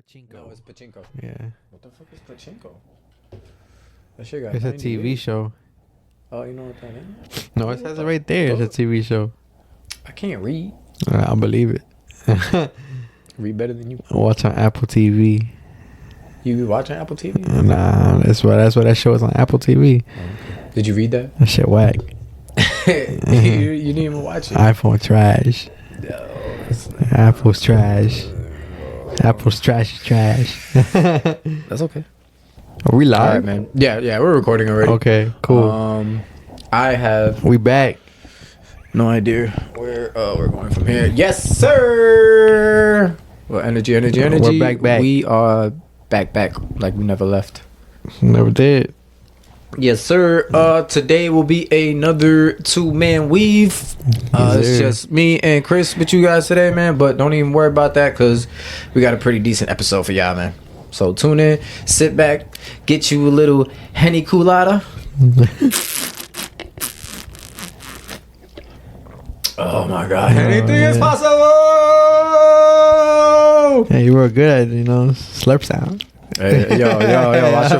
Pachinko. No, it's Pachinko. Yeah. What the fuck is Pachinko? That shit got It's a 90 TV years. show. Oh, you know what that is? No, it says it right there. It's a TV show. I can't read. I believe it. Read better than you. Watch on Apple TV. You be watching Apple TV? Nah, that's why that show is on Apple TV. Oh, okay. Did you read that? That shit whack. you didn't even watch it. iPhone trash. No, Apple's trash. Apple's trash is trash. that's okay. Are we live? All right, man. Yeah, we're recording already. Okay, cool. I have We back. no idea where we're going from here. Yes, sir. Well, energy. We're back. We are back, like we never left. Never did. Yes, sir. Today will be another 2-man weave. It's just me and Chris with you guys today, man. But don't even worry about that because we got a pretty decent episode for y'all, man. So tune in, sit back, get you a little Henny Colada. Oh my God, anything is possible. Yeah, you were good at slurp sound. Hey, yo,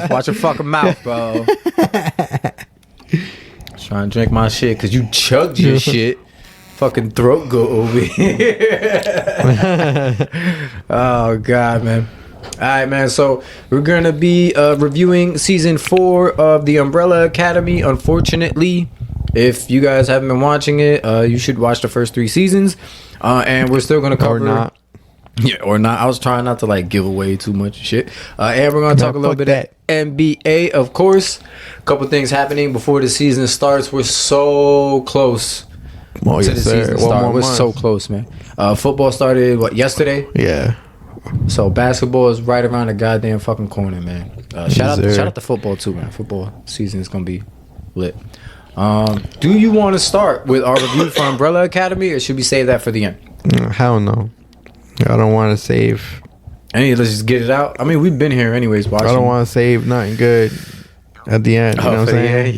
watch your fucking mouth, bro. Trying to drink my shit because you chugged your shit. Fucking throat go over here. Oh God, man. All right, man. So we're gonna be reviewing season 4 of The Umbrella Academy. Unfortunately, if you guys haven't been watching it, you should watch the first 3 seasons. And we're still gonna cover. Or not. Yeah, or not. I was trying not to give away too much shit. And we're gonna talk a little bit of NBA, of course. A couple things happening before the season starts. We're so close to the season start. We're so close, man. Football started yesterday. Yeah. So basketball is right around the goddamn fucking corner, man. Shout out to football too, man. Football season is gonna be lit. Do you want to start with our review for Umbrella Academy, or should we save that for the end? Hell no. I don't want to save. Let's just get it out. I mean, we've been here anyways. Watching. I don't want to save nothing good at the end. You know what I'm saying?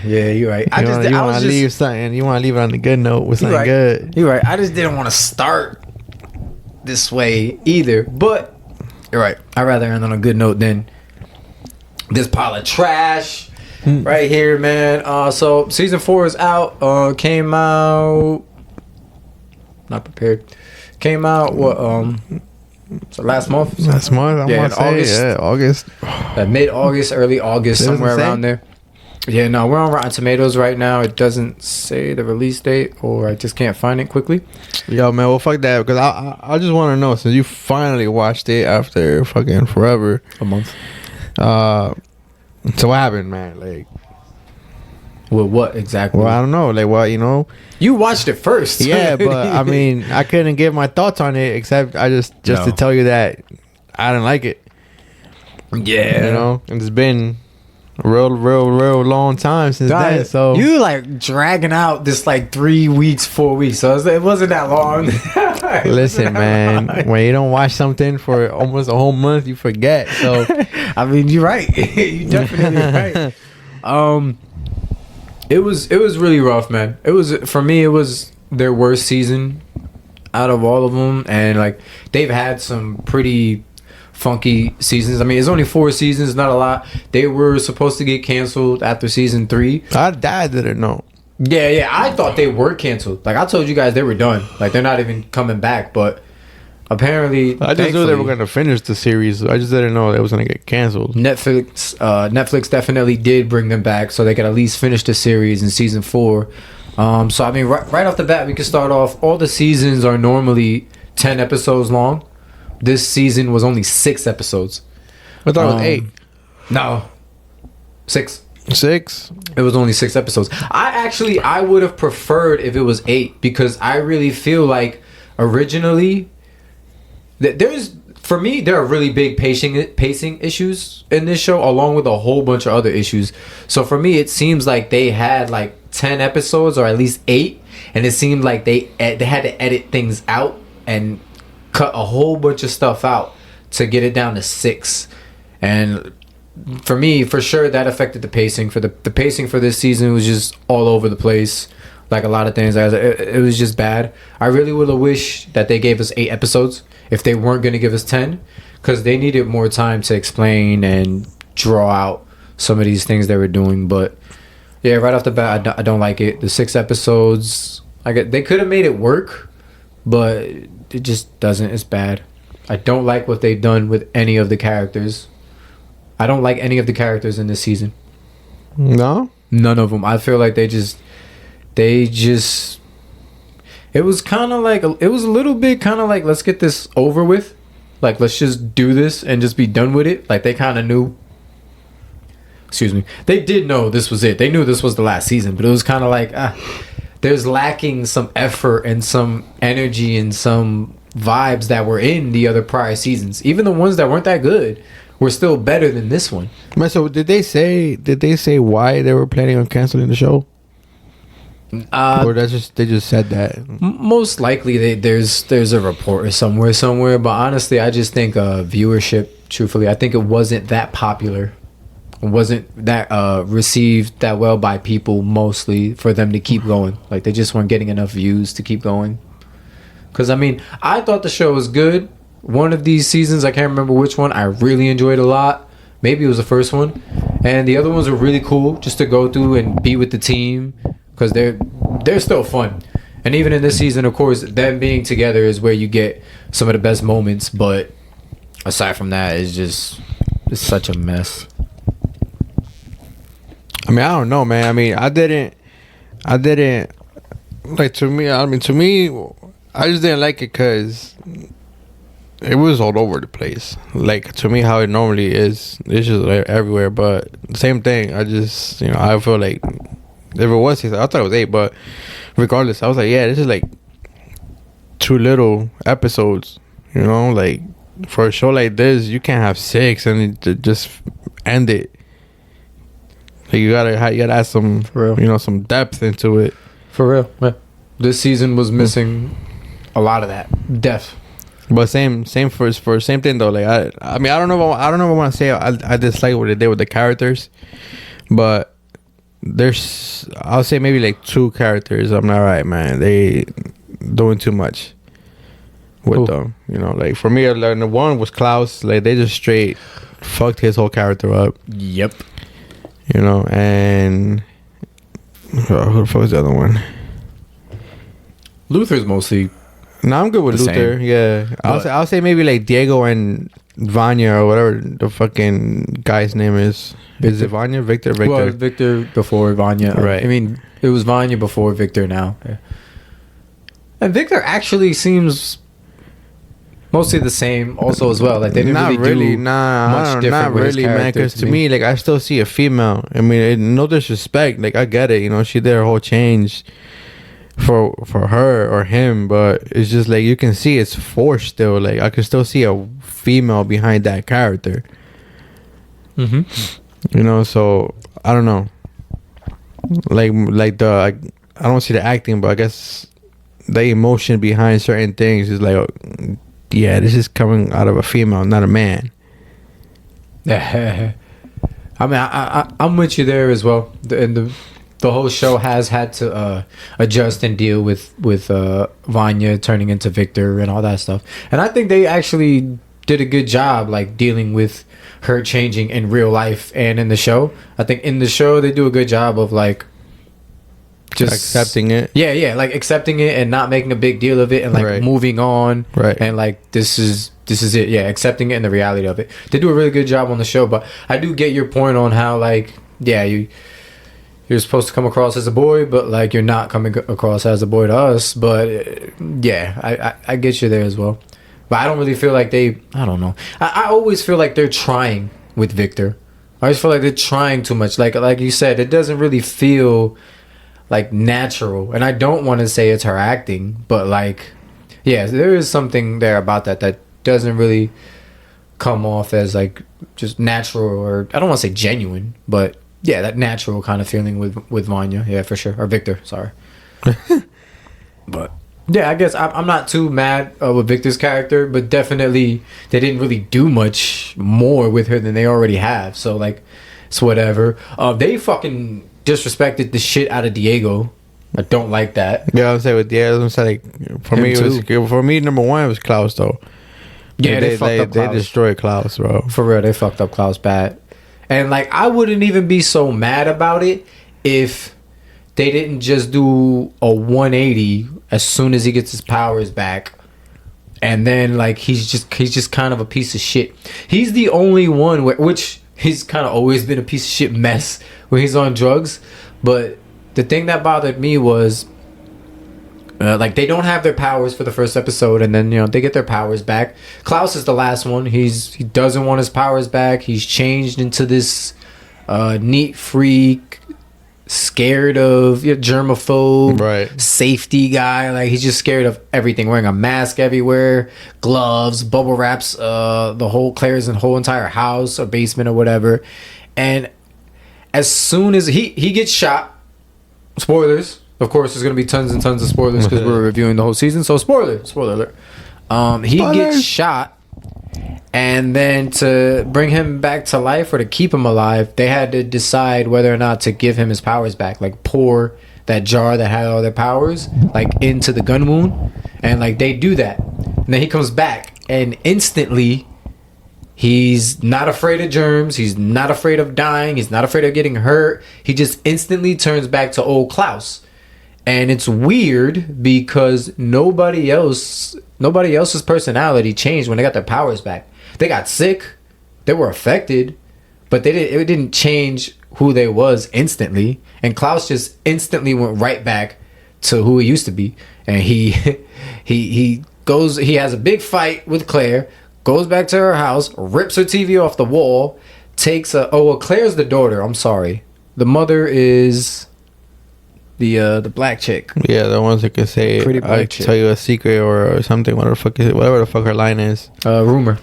Yeah, you're right. You want to leave something. You want to leave it on the good note with something good. You're right. I just didn't want to start this way either. But you're right. I'd rather end on a good note than this pile of trash right here, man. So season 4 is out. Came out. Not prepared. Came out so last month. Last month, in August. Yeah, August. Mid-August, early August, somewhere around there. Yeah, no, we're on Rotten Tomatoes right now. It doesn't say the release date, or I just can't find it quickly. Yo, man, well, fuck that, because I just want to know, since you finally watched it after fucking forever. A month. So what happened, man? Well, what exactly? Well, I don't know. You watched it first. Yeah, but I mean, I couldn't give my thoughts on it except to tell you that I didn't like it. Yeah. And it's been a real long time since then. So you dragging out this 3 weeks, 4 weeks. So it wasn't that long. Listen, man, when you don't watch something for almost a whole month, you forget. So I mean, you're right. You definitely right. It was really rough, man. It was their worst season out of all of them, and they've had some pretty funky seasons. I mean, it's only 4 seasons, not a lot. They were supposed to get canceled after season 3. I didn't know. Yeah, I thought they were canceled. I told you guys they were done. They're not even coming back, but apparently I just knew they were going to finish the series. I just didn't know it was going to get canceled. Netflix definitely did bring them back so they could at least finish the series in season 4. So I mean, right off the bat, we can start off. All the seasons are normally 10 episodes long. This season was only 6 episodes. I thought it was 8. No, 6. 6? It was only 6 episodes. I would have preferred if it was 8 because I really feel like originally for me there are really big pacing issues in this show, along with a whole bunch of other issues. So for me, it seems like they had 10 episodes or at least 8, and it seemed like they had to edit things out and cut a whole bunch of stuff out to get it down to 6. And for me, for sure, that affected the pacing. For the pacing for this season was just all over the place. A lot of things. It was just bad. I really would have wished that they gave us 8 episodes if they weren't going to give us 10. because they needed more time to explain and draw out some of these things they were doing. But yeah, right off the bat, I don't like it. The 6 episodes, they could have made it work, but it just doesn't. It's bad. I don't like what they've done with any of the characters. I don't like any of the characters in this season. No? None of them. I feel like they just it was kind of like it was a little bit kind of like, let's get this over with, like let's just do this and just be done with it. Like they kind of knew, excuse me, they did know this was it. They knew this was the last season, but it was kind of like there's lacking some effort and some energy and some vibes that were in the other prior seasons. Even the ones that weren't that good were still better than this one. Man, so did they say why they were planning on canceling the show? Or they just said that? Most likely there's a report somewhere. But honestly, I just think viewership. Truthfully, I think it wasn't that popular. It wasn't that received that well by people, mostly, for them to keep going. Like they just weren't getting enough views to keep going. Because I mean, I thought the show was good. One of these seasons, I can't remember which one, I really enjoyed a lot. Maybe it was the first one. And the other ones were really cool just to go through and be with the team, because they're still fun. And even in this season, of course, them being together is where you get some of the best moments. But aside from that, it's such a mess. I mean, I don't know, man. I mean, I didn't like, to me, I just didn't like it because it was all over the place. Like, to me, how it normally is, it's just like everywhere. But same thing, I just, I feel like if it was 6, I thought it was 8, but regardless, I was like, yeah, this is like too little episodes, like for a show like this, you can't have 6 and just end it. Like you gotta add some, for real, some depth into it. For real, yeah. This season was missing a lot of that depth. But same for same thing though. Like I mean, I don't know if I want to say I dislike what they did with the characters, but I'll say maybe like 2 characters. I'm not right, man. They doing too much with them. Like for me, like, the one was Klaus. Like they just straight fucked his whole character up. Yep. And who the fuck is the other one? Luther's mostly. No, I'm good with Luther. Same. Yeah, I'll say maybe like Diego and Vanya or whatever the fucking guy's name is. Victor. Is it Vanya? Victor. Well, Victor before Vanya. Right. I mean, it was Vanya before Victor now. Yeah. And Victor actually seems mostly the same also as well. Like they didn't not really do much different. Not really, man. Because to me, like I still see a female. I mean, no disrespect. Like I get it. She did her whole change for her or him, but it's just like you can see it's forced still. Like I can still see a female behind that character. So I don't know. Like I don't see the acting, but I guess the emotion behind certain things is like, yeah, this is coming out of a female, not a man. I mean, I'm with you there as well. The whole show has had to adjust and deal with Vanya turning into Victor and all that stuff. And I think they actually did a good job, like dealing with her changing in real life and in the show. I think in the show they do a good job of like just accepting it. Yeah, like accepting it and not making a big deal of it and like moving on. Right. And like this is it. Yeah, accepting it and the reality of it. They do a really good job on the show, but I do get your point on how like you're supposed to come across as a boy, but like you're not coming across as a boy to us. But yeah, I get you there as well. But I don't really feel like I don't know. I always feel like they're trying with Victor. I always feel like they're trying too much. Like you said, it doesn't really feel like natural. And I don't want to say it's her acting, but like, yeah, there is something there about that doesn't really come off as like just natural, or I don't want to say genuine, but yeah, that natural kind of feeling with Vanya. Yeah, for sure. Or Victor, sorry. But yeah, I guess I'm not too mad with Victor's character, but definitely they didn't really do much more with her than they already have. So like, it's whatever. They fucking disrespected the shit out of Diego. I don't like that. Yeah, I'm saying with Diego, I'm saying like for me, number 1 was Klaus though. Yeah, they fucked up Klaus. They destroyed Klaus, bro. For real, they fucked up Klaus bad. And like, I wouldn't even be so mad about it if they didn't just do a 180 as soon as he gets his powers back. And then like he's just kind of a piece of shit. He's the only one which he's kind of always been a piece of shit mess when he's on drugs. But the thing that bothered me was like they don't have their powers for the first episode, and then they get their powers back. Klaus is the last one. He doesn't want his powers back. He's changed into this neat freak, scared of germaphobe, right, safety guy. Like he's just scared of everything, wearing a mask everywhere, gloves, bubble wraps the whole Claire's whole entire house or basement or whatever. And as soon as he gets shot, spoilers, of course there's gonna be tons and tons of spoilers because we're reviewing the whhole season, so spoiler alert. He gets shot, and then to bring him back to life or to keep him alive, they had to decide whether or not to give him his powers back. Like pour that jar that had all their powers like into the gun wound, and like they do that, and then he comes back, and instantly he's not afraid of germs, he's not afraid of dying, he's not afraid of getting hurt. He just instantly turns back to old Klaus. And it's weird because nobody else's personality changed when they got their powers back. They got sick, they were affected, but it didn't change who they was instantly. And Klaus just instantly went right back to who he used to be. And he has a big fight with Claire, goes back to her house, rips her TV off the wall, Claire's the daughter, I'm sorry. The mother is the black chick. Yeah, the ones that can say, I tell you a secret or something, whatever the fuck her line is. Rumor.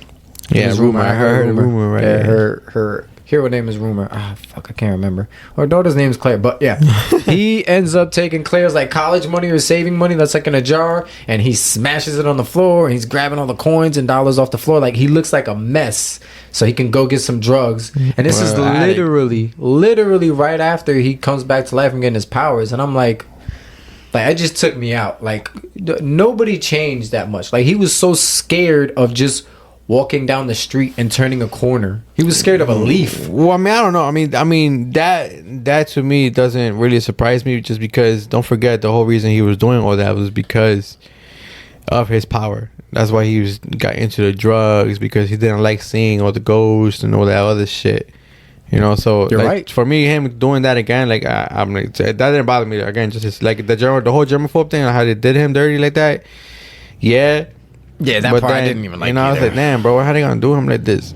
Yeah, rumor. I heard rumor, right? Yeah, her hero name is Rumor. Fuck, I can't remember. Her daughter's name is Claire, but yeah. He ends up taking Claire's like college money or saving money that's like in a jar, and he smashes it on the floor, and he's grabbing all the coins and dollars off the floor. Like he looks like a mess, so he can go get some drugs. And this is literally right after he comes back to life and getting his powers. And I'm like it just took me out. Like nobody changed that much. Like he was so scared of just walking down the street and turning a corner. He was scared of a leaf. Well, I mean, I don't know. I mean that to me doesn't really surprise me, just because don't forget the whole reason he was doing all that was because of his power. That's why he got into the drugs, because he didn't like seeing all the ghosts and all that other shit. So you're like, right. For me, him doing that again, like I'm like, that didn't bother me again. Just like the whole germaphobe thing, how they did him dirty like that. Yeah, that part I didn't even like. I was like, damn, bro, how they gonna do him like this?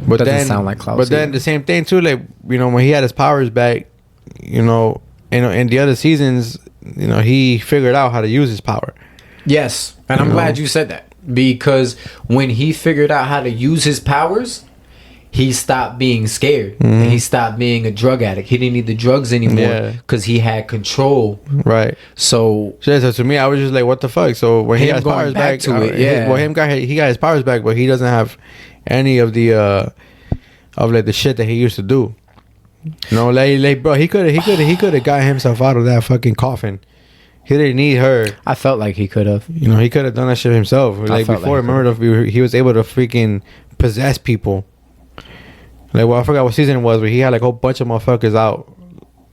But doesn't sound like Klaus. But then the same thing too, like when he had his powers back, in the other seasons, he figured out how to use his power. Yes, and I'm glad you said that, because when he figured out how to use his powers, he stopped being scared. Mm-hmm. And he stopped being a drug addict. He didn't need the drugs anymore because he had control. Right. So to me, I was just like, what the fuck? So when he got his powers back, he got his powers back, but he doesn't have any of the of like the shit that he used to do. Like bro, he could have got himself out of that fucking coffin. He didn't need her. I felt like he could have. He could have done that shit himself. Like before, remember he was able to freaking possess people. Like, well, I forgot what season it was, but he had like a whole bunch of motherfuckers out.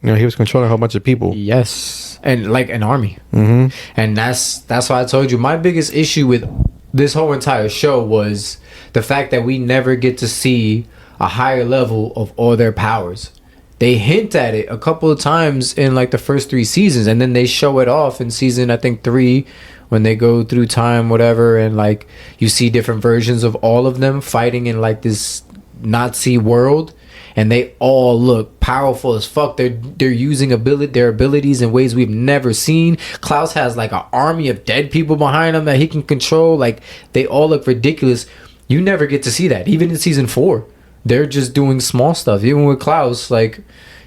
He was controlling a whole bunch of people. Yes, and like an army. Mm-hmm. And that's why I told you my biggest issue with this whole entire show was the fact that we never get to see a higher level of all their powers. They hint at it a couple of times in like the first 3 seasons, and then they show it off in season, I think 3, when they go through time, whatever, and like you see different versions of all of them fighting in like this Nazi world, and they all look powerful as fuck. They're using their abilities in ways we've never seen. Klaus has like an army of dead people behind him that he can control. Like they all look ridiculous. You never get to see that. Even in season 4, they're just doing small stuff. Even with Klaus, like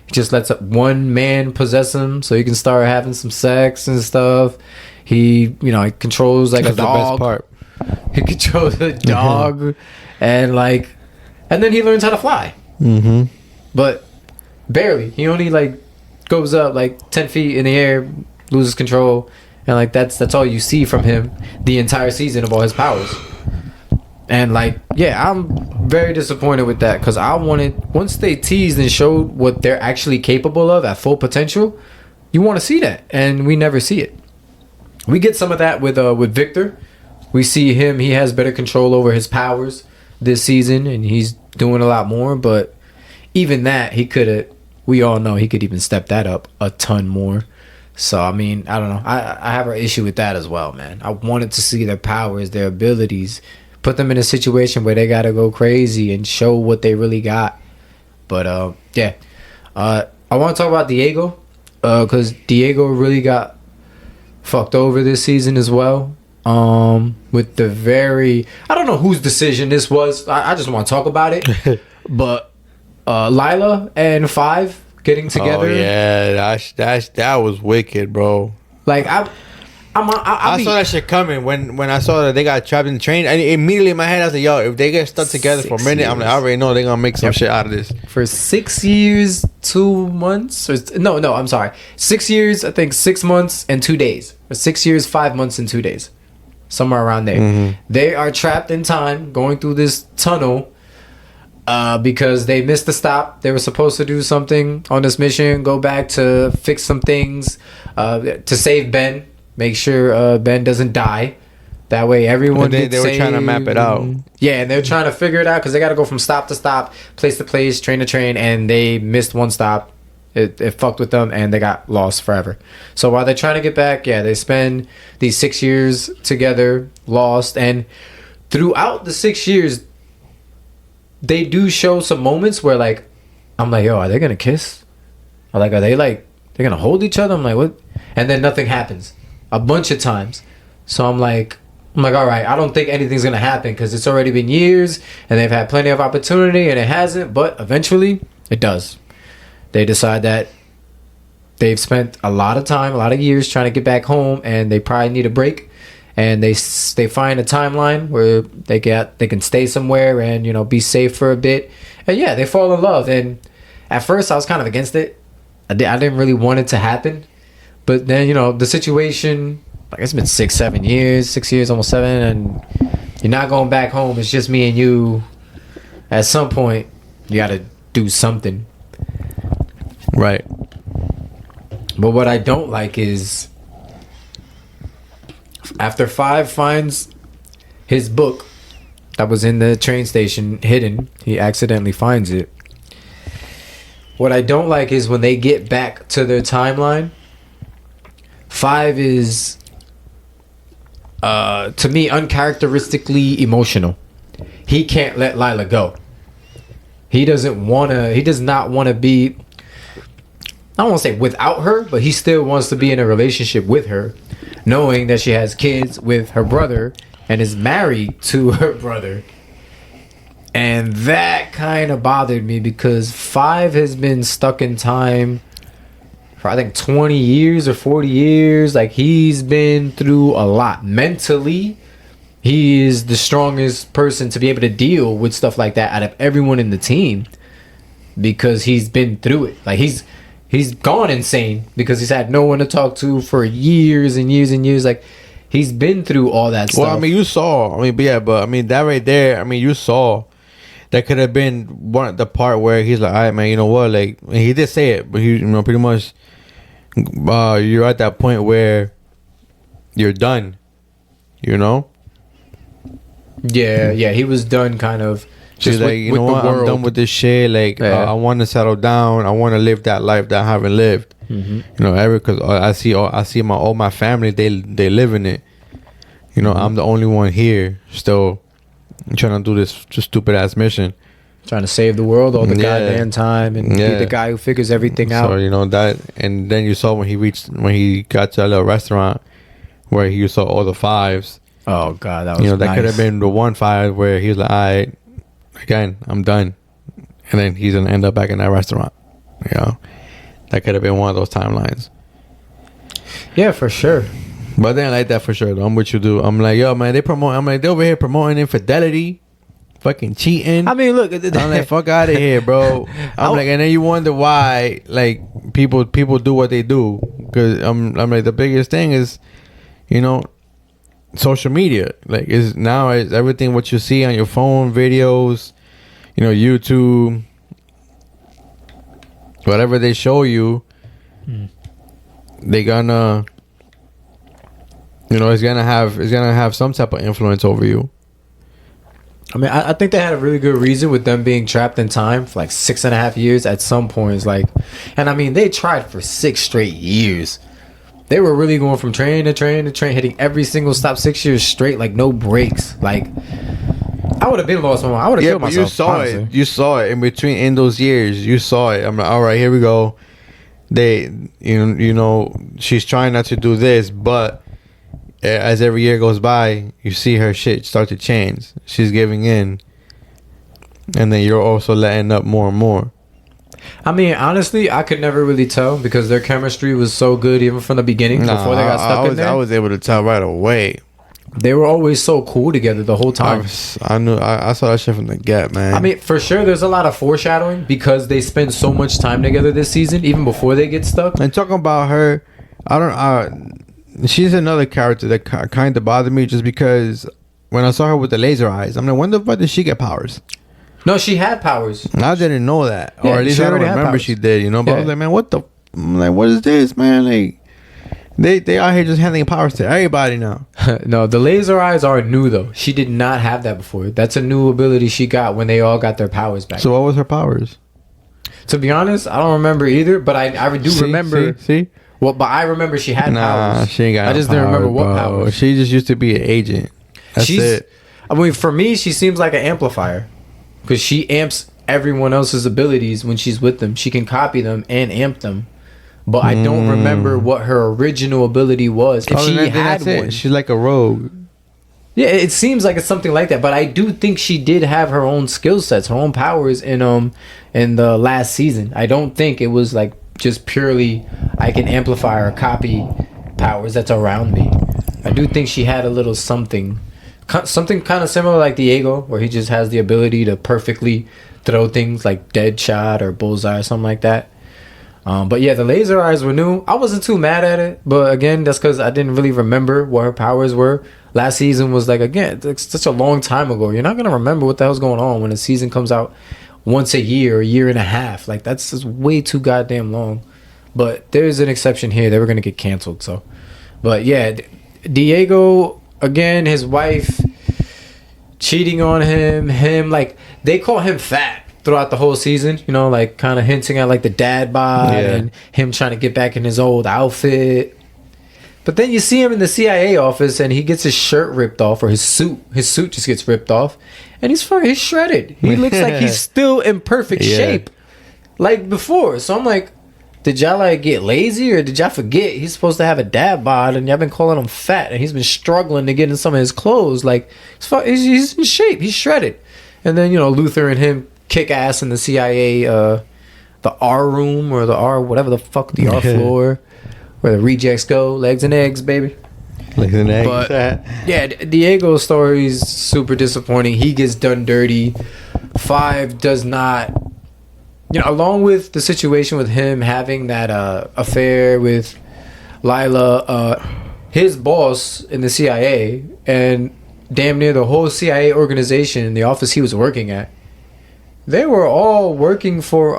he just lets one man possess him so he can start having some sex and stuff. He he controls like That's a dog. the best part. He controls a dog. And then he learns how to fly. Mm-hmm. But barely. He only like goes up like 10 feet in the air, loses control, and like that's all you see from him the entire season of all his powers. And like, yeah, I'm very disappointed with that because I wanted, once they teased and showed what they're actually capable of at full potential, you want to see that, and we never see it. We get some of that with Victor. We see him; he has better control over his powers this season, and he's doing a lot more. But even that, he could have. We all know he could even step that up a ton more. So I mean, I don't know. I have an issue with that as well, man. I wanted to see their powers, their abilities. Put them in a situation where they gotta go crazy and show what they really got. But yeah, I want to talk about Diego, because Diego really got fucked over this season as well. With the I don't know whose decision this was. I just want to talk about it. But Lila and Five getting together. Oh yeah, that was wicked, bro. Like I saw that shit coming when I saw that they got trapped in the train. And immediately in my head, I was like, "Yo, if they get stuck together for a minute, I'm like, I already know they're gonna make some shit out of this." For 6 years, 2 months, or no, I'm sorry, 6 years. I think 6 months and 2 days, or 6 years, 5 months and 2 days, somewhere around there. Mm-hmm. They are trapped in time, going through this tunnel, because they missed the stop. They were supposed to do something on this mission, go back to fix some things, to save Ben. Make sure Ben doesn't die. That way everyone they were trying to map it out. Yeah, and they're trying to figure it out because they got to go from stop to stop, place to place, train to train, and they missed one stop. It fucked with them, and they got lost forever. So while they're trying to get back, yeah, they spend these 6 years together, lost. And throughout the 6 years, they do show some moments where, like, I'm like, yo, are they going to kiss? Or, like, are they, like, they're going to hold each other? I'm like, what? And then nothing happens. A bunch of times. So I'm like, all right, I don't think anything's gonna happen because it's already been years and they've had plenty of opportunity and it hasn't, but eventually it does. They decide that they've spent a lot of time, a lot of years trying to get back home, and they probably need a break, and they find a timeline where they can stay somewhere and, you know, be safe for a bit. And yeah, they fall in love. And at first I was kind of against it. I didn't really want it to happen. But then, you know, the situation, like, it's been 6 years, almost 7, and you're not going back home. It's just me and you. At some point, you got to do something. Right. But what I don't like is, after Five finds his book that was in the train station hidden, he accidentally finds it. What I don't like is when they get back to their timeline, Five is, to me, uncharacteristically emotional. He can't let Lila go. He does not want to be, I don't want to say without her, but he still wants to be in a relationship with her, knowing that she has kids with her brother and is married to her brother. And that kind of bothered me because Five has been stuck in time for, I think, 20 years or 40 years. Like, he's been through a lot. Mentally, he is the strongest person to be able to deal with stuff like that out of everyone in the team, because he's been through it. Like, he's gone insane because he's had no one to talk to for years and years and years. Like, he's been through all that stuff. Well, I mean, you saw. I mean, but yeah, but I mean, that right there. I mean, you saw. That could have been the part where he's like, all right, man, you know what? Like, he did say it, but he, you know, pretty much, you're at that point where you're done, you know? Yeah, he was done, kind of. Just like, you know what? I'm done with this shit. Like, I want to settle down. I want to live that life that I haven't lived. Mm-hmm. You know, because I see my family. They live in it. You know, I'm the only one here still. I'm trying to do this just stupid ass mission, trying to save the world all the goddamn time and be the guy who figures everything out. So, you know that, and then you saw when he got to a little restaurant where you saw all the Fives. Oh god, that was, you know, that could have been the one Five where he's like, all right, again, I'm done, and then he's gonna end up back in that restaurant. You know, that could have been one of those timelines. Yeah, for sure. But they ain't like that for sure, though. I'm with you, dude. I'm like, yo, man, they over here promoting infidelity, fucking cheating. I mean, look, I'm like, fuck out of here, bro. I'm like, and then you wonder why, like, people do what they do. Because I'm like, the biggest thing is, you know, social media. Like is now is everything what you see on your phone, videos, YouTube, whatever they show you, they gonna, it's gonna have some type of influence over you. I mean, I think they had a really good reason with them being trapped in time for like 6.5 years at some points. Like, and I mean, they tried for 6 straight years. They were really going from train to train to train, hitting every single stop 6 years straight, like no breaks. Like, I would have been lost my mind. I would have killed myself. You saw honestly. it. You saw it in those years. You saw it. I'm like, all right, here we go. They, she's trying not to do this, but as every year goes by, you see her shit start to change. She's giving in, and then you're also letting up more and more. I mean, honestly, I could never really tell because their chemistry was so good even from the beginning before they got stuck in there. I was able to tell right away. They were always so cool together the whole time. I saw that shit from the get, man. I mean, for sure, there's a lot of foreshadowing because they spend so much time together this season, even before they get stuck. And talking about her, she's another character that kind of bothered me just because when I saw her with the laser eyes, I'm like, when the fuck did she get powers? No, she had powers. I didn't know that, yeah, or at least I don't remember she did. But I was like, man, what is this, man? Like, they out here just handing powers to everybody now. No, the laser eyes are new though. She did not have that before. That's a new ability she got when they all got their powers back. So what was her powers? To be honest, I don't remember either, but I do remember. See? Well, but I remember she had powers. She ain't got. I just didn't remember what powers. She just used to be an agent. That's it. I mean, for me, she seems like an amplifier because she amps everyone else's abilities when she's with them. She can copy them and amp them. But I don't remember what her original ability was. If she had one, she's like a rogue. Yeah, it seems like it's something like that. But I do think she did have her own skill sets, her own powers in the last season. I don't think it was like just purely I can amplify or copy powers that's around me. I do think she had a little something kind of similar like Diego, where he just has the ability to perfectly throw things like dead shot or bullseye or something like that. But yeah, the laser eyes were new. I wasn't too mad at it, but again, that's because I didn't really remember what her powers were. Last season was like, again, it's such a long time ago. You're not gonna remember what the hell's going on when a season comes out once a year and a half. Like, that's just way too goddamn long. But there's an exception here. They were gonna get canceled. So, but yeah, Diego again, his wife cheating on him like they call him fat throughout the whole season, like kind of hinting at like the dad bod and him trying to get back in his old outfit. But then you see him in the CIA office and he gets his shirt ripped off, or his suit just gets ripped off, and he's shredded. He looks like he's still in perfect shape like before. So I'm like, did y'all like get lazy, or did y'all forget he's supposed to have a dad bod and y'all been calling him fat and he's been struggling to get in some of his clothes? Like, he's in shape, he's shredded. And then Luther and him kick ass in the CIA, the R room, or the R, whatever the fuck, the R floor, where the rejects go. Legs and eggs, baby. Legs and eggs. But yeah, Diego's story is super disappointing. He gets done dirty. 5 does not, along with the situation with him having that affair with Lila, his boss in the CIA, and damn near the whole CIA organization in the office he was working at, they were all working for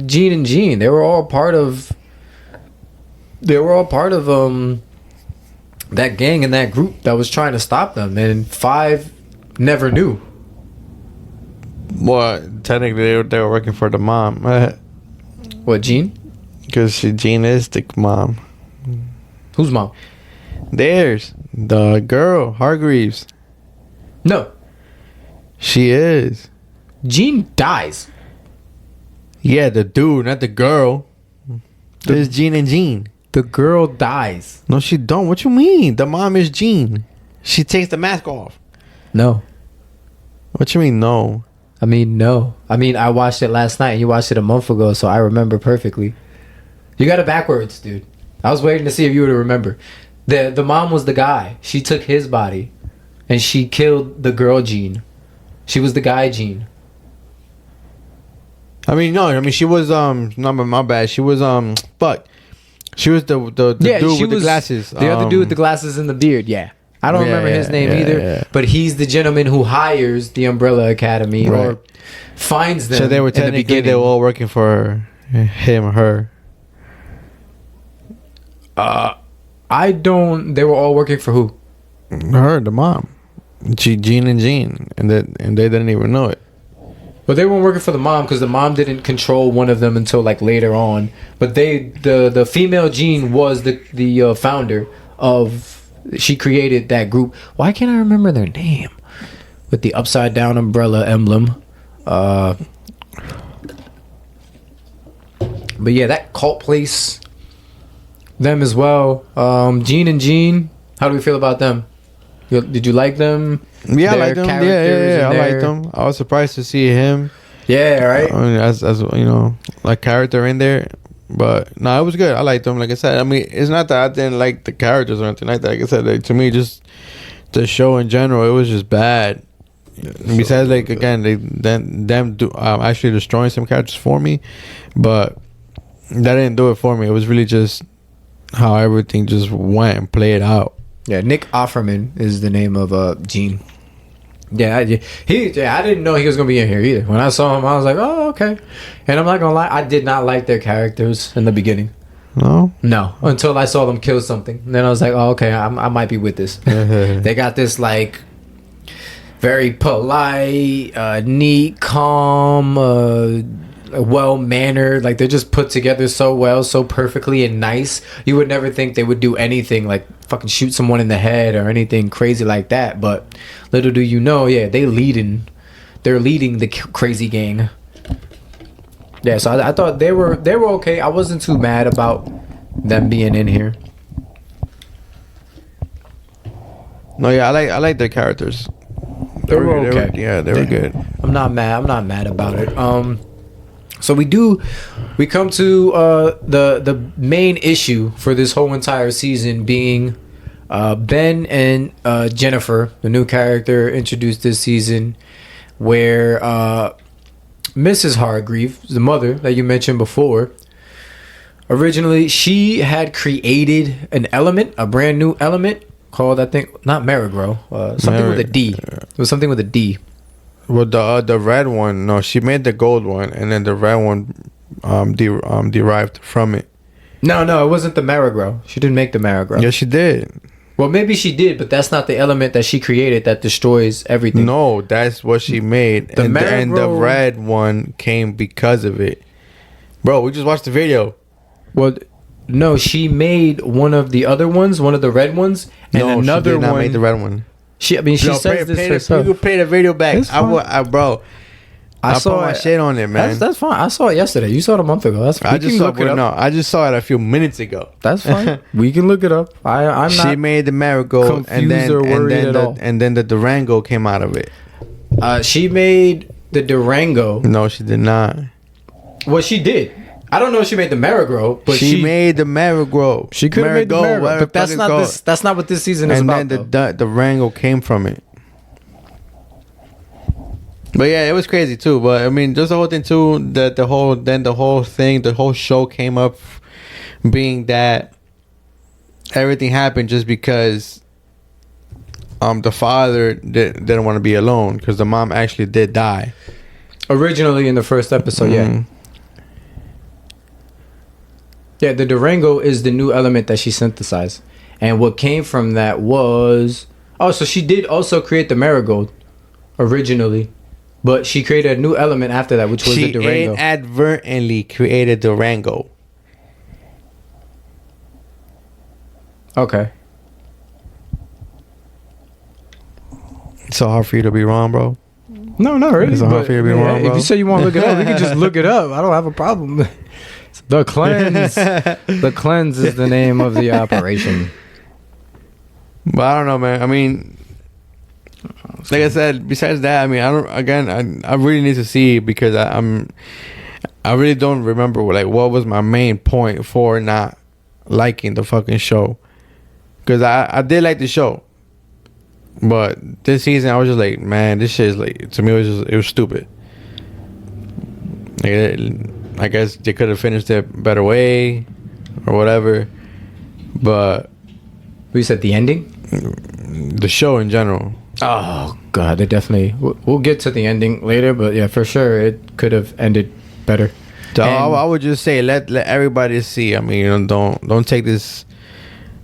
Gene and Gene. They were all part of that gang and that group that was trying to stop them, and 5 never knew. Well, technically they were working for the mom. What, Gene? Because Gene is the mom. Whose mom? Theirs. The girl, Hargreaves. No. She is. Gene dies. Yeah, the dude, not the girl. There's Gene and Gene. The girl dies. No, she don't. What you mean? The mom is Gene. She takes the mask off. No. What you mean, no? I mean, no. I mean, I watched it last night and you watched it a month ago, so I remember perfectly. You got it backwards, dude. I was waiting to see if you would remember. The mom was the guy. She took his body and she killed the girl Gene. She was the guy Gene. I mean, no. I mean, she was no, my bad. She was fuck. She was the dude with the glasses. The other dude with the glasses and the beard. Yeah. I don't remember his name either. Yeah. But he's the gentleman who hires the Umbrella Academy or finds them. So they were technically they were all working for him or her. They were all working for who? Her, the mom. Gene and Gene, and they didn't even know it. But they weren't working for the mom because the mom didn't control one of them until like later on. But the female Gene was the founder of. She created that group. Why can't I remember their name? With the upside down umbrella emblem. But yeah, that cult place. Them as well. Gene and Gene. How do we feel about them? Did you like them? Yeah, I liked them. Yeah. I liked them. I was surprised to see him. Yeah, right. I mean, as you know, like character in there. But no, it was good. I liked them. Like I said, I mean, it's not that I didn't like the characters or anything like that. Like I said, like, to me, just the show in general, it was just bad. Besides, like again, them actually destroying some characters for me, but that didn't do it for me. It was really just how everything just went and played out. Yeah, Nick Offerman is the name of Gene. Yeah, I didn't know he was gonna be in here either. When I saw him, I was like, oh, okay. And I'm not gonna lie, I did not like their characters in the beginning. No, until I saw them kill something. And then I was like, oh, okay, I might be with this. They got this like very polite, neat, calm, well-mannered. Like they're just put together so well, so perfectly and nice. You would never think they would do anything like fucking shoot someone in the head or anything crazy like that. But little do you know, yeah, they're leading the crazy gang. Yeah, so I thought they were okay. I wasn't too mad about them being in here. No, yeah, I like their characters. They were okay. They were good. I'm not mad about it. So we come to the main issue for this whole entire season being Ben and Jennifer, the new character introduced this season, where Mrs. Hargreave, the mother that you mentioned before, originally she had created an element, a brand new element called, I think, not Marigro, something with a D. It was something with a D. Well, the red one, no, she made the gold one, and then the red one derived from it. No, it wasn't the Marigro. She didn't make the Marigro. Yeah, she did. Well, maybe she did, but that's not the element that she created that destroys everything. No, that's what she made. And the red one came because of it. Bro, we just watched the video. Well, no, she made one of the other ones, one of the red ones, and another one. No, she did not make the red one. She says this herself. You can play the video back. I saw my shit on it, man. That's fine. I saw it yesterday. You saw it a month ago. That's fine. I just saw it a few minutes ago. That's fine. We can look it up. I'm not. She made the Marigold, and then the Durango came out of it. She made the Durango. No, she did not. Well, she did. I don't know if she made the Marigro, but she made the Marigro. She could have made the Marigro, but that's not this. That's not what this season is about. And then the Durango came from it. But yeah, it was crazy too. But I mean, just the whole thing too. That the whole show came up, being that everything happened just because the father didn't want to be alone because the mom actually did die. Originally in the first episode, yeah. Yeah, the Durango is the new element that she synthesized. And what came from that was... Oh, so she did also create the Marigold originally. But she created a new element after that, which was the Durango. She inadvertently created Durango. Okay. It's so hard for you to be wrong, bro. No, not really. It's hard for you to be wrong, bro. If you say you want to look it up, we can just look it up. I don't have a problem. The Cleanse. The Cleanse is the name of the operation. But I don't know, man. I mean, like I said, besides that, I mean, I really need to see because I really don't remember what was my main point for not liking the fucking show. Because I did like the show. But this season I was just like, man, this shit is like, to me it was stupid. I guess they could have finished it a better way or whatever. But you said the ending? the show in general. Oh god, they definitely. We'll get to the ending later, but yeah, for sure, it could have ended better. So I would just say let everybody see. I mean, don't take this.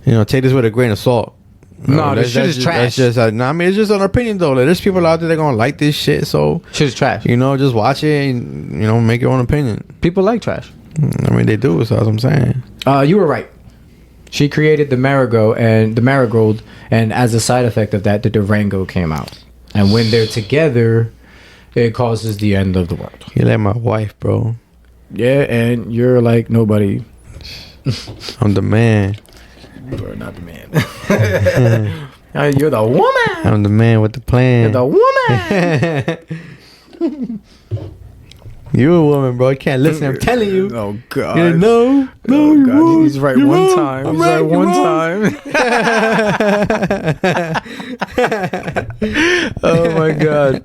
Take this with a grain of salt. No, this shit is trash. That's just, I mean, it's just an opinion though. Like, there's people out there that gonna like this shit. So shit is trash. Just watch it and make your own opinion. People like trash. I mean, they do. So that's what I'm saying. You were right. She created the marigold, and as a side effect of that, the Durango came out. And when they're together, it causes the end of the world. You like my wife, bro. Yeah, and you're like nobody. I'm the man. You're not the man. You're the woman. I'm the man with the plan. You're the woman. You a woman, bro. You can't listen. I'm telling you. Oh God. Yeah, no, oh, God. Wrong. He's right You're one wrong. time. I'm He's right one time. Oh my God.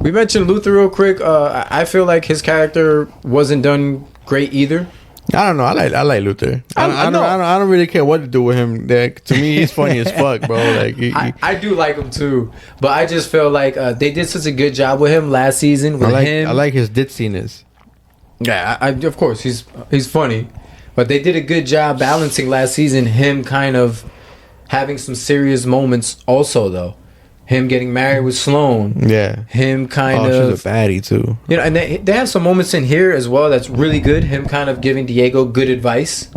We mentioned Luther real quick. I feel like his character wasn't done great either. I don't know. I like Luther. I don't really care what to do with him. To me, he's funny as fuck, bro. Like I do like him too, but I just feel like they did such a good job with him last season. I like his ditziness. Yeah, of course he's funny, but they did a good job balancing last season. Him kind of having some serious moments, also though. Him getting married with Sloane. Yeah. Him kind of. She's a baddie too. And they have some moments in here as well that's really good. Him kind of giving Diego good advice.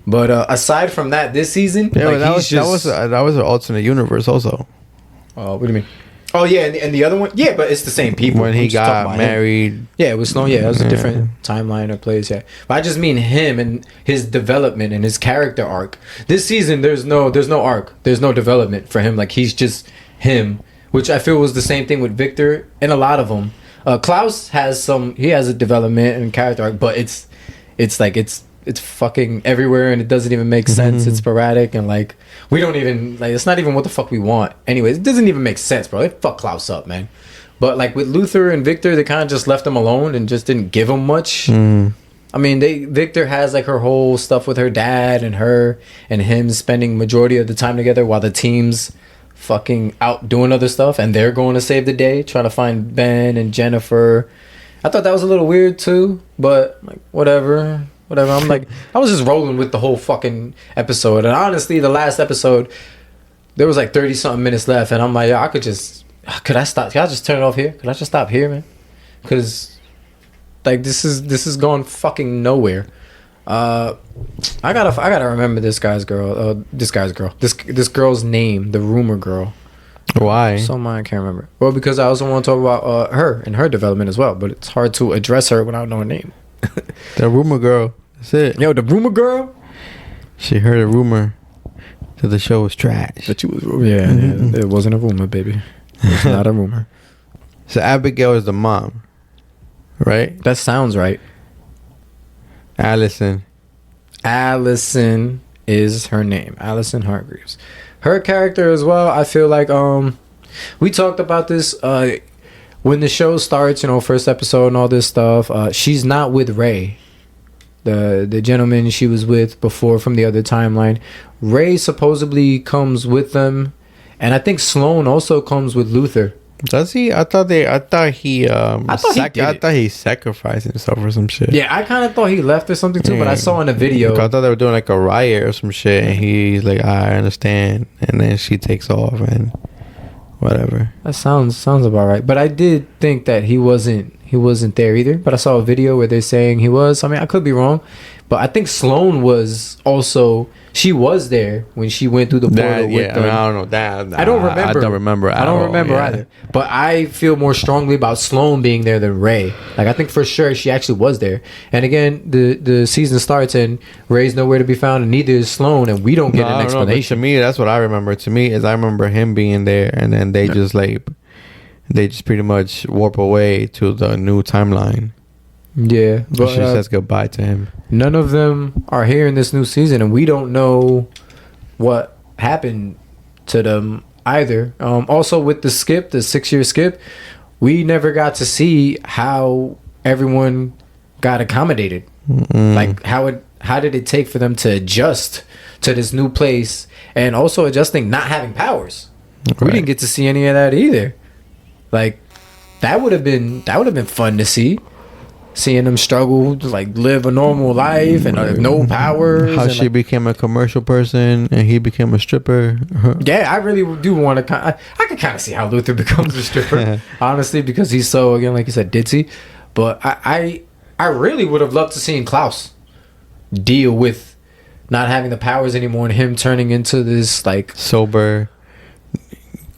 But aside from that, this season, yeah, like that was an alternate universe also. What do you mean? Oh yeah, and the other one, yeah, but it's the same people. When he got married. Him. Yeah, it was Sloane. Yeah, it was a different timeline or place. Yeah, but I just mean him and his development and his character arc. This season, there's no arc. There's no development for him. Like he's just him, which I feel was the same thing with Victor and a lot of them. Klaus has a development and character arc, but it's fucking everywhere and it doesn't even make sense. It's sporadic and like we don't even like it's not even what the fuck we want. Anyways, it doesn't even make sense, bro. They fuck Klaus up, man. But like with Luther and Victor, they kind of just left him alone and just didn't give him much. I mean, Victor has like her whole stuff with her dad and her and him spending majority of the time together while the team's fucking out doing other stuff and they're going to save the day, trying to find Ben and Jennifer. I thought that was a little weird too, but like whatever. I'm like, I was just rolling with the whole fucking episode. And honestly, the last episode, there was like 30 something minutes left, and I'm like, I could I stop? Can I just turn it off here? Could I just stop here, man? Because like this is going fucking nowhere. I gotta remember this girl's name, the rumor girl. Why? I can't remember. Well, because I also want to talk about her and her development as well, but it's hard to address her without knowing her name. The rumor girl. That's it. Yo, the rumor girl. She heard a rumor that the show was trash. That you was yeah, it wasn't a rumor, baby. It's not a rumor. So Abigail is the mom, right? That sounds right. Allison is her name. Allison Hargreaves. Her character as well, I feel like we talked about this when the show starts, first episode and all this stuff. She's not with Ray, the gentleman she was with before from the other timeline. Ray supposedly comes with them, and I think Sloane also comes with Luther. Does he? I thought he sacrificed himself or some shit. Yeah, I kind of thought he left or something too, but I saw in a video. I thought they were doing like a riot or some shit, and he's like, I understand, and then she takes off and whatever. That sounds about right. But I did think that he wasn't there either. But I saw a video where they're saying he was. I mean, I could be wrong, but I think Sloane was also. She was there when she went through the portal with them. I don't know that. I don't remember. I don't remember. I don't remember either. But I feel more strongly about Sloane being there than Ray. Like I think for sure she actually was there. And again, the season starts and Ray's nowhere to be found, and neither is Sloane, and we don't get an explanation. To me, that's what I remember. To me, is I remember him being there, and then they just pretty much warp away to the new timeline. Yeah, but she says goodbye to him. None of them are here in this new season, and we don't know what happened to them either. Also, with the 6-year skip, we never got to see how everyone got accommodated. Like how did it take for them to adjust to this new place, and also adjusting not having powers. Right. We didn't get to see any of that either. Like that would have been fun to see. Seeing them struggle to like live a normal life and no powers. How and, she like, became a commercial person and he became a stripper. yeah, I really do want to. I can kind of see how Luther becomes a stripper, honestly, because he's so, again, like you said, ditzy. But I really would have loved to see Klaus deal with not having the powers anymore and him turning into this like Sober,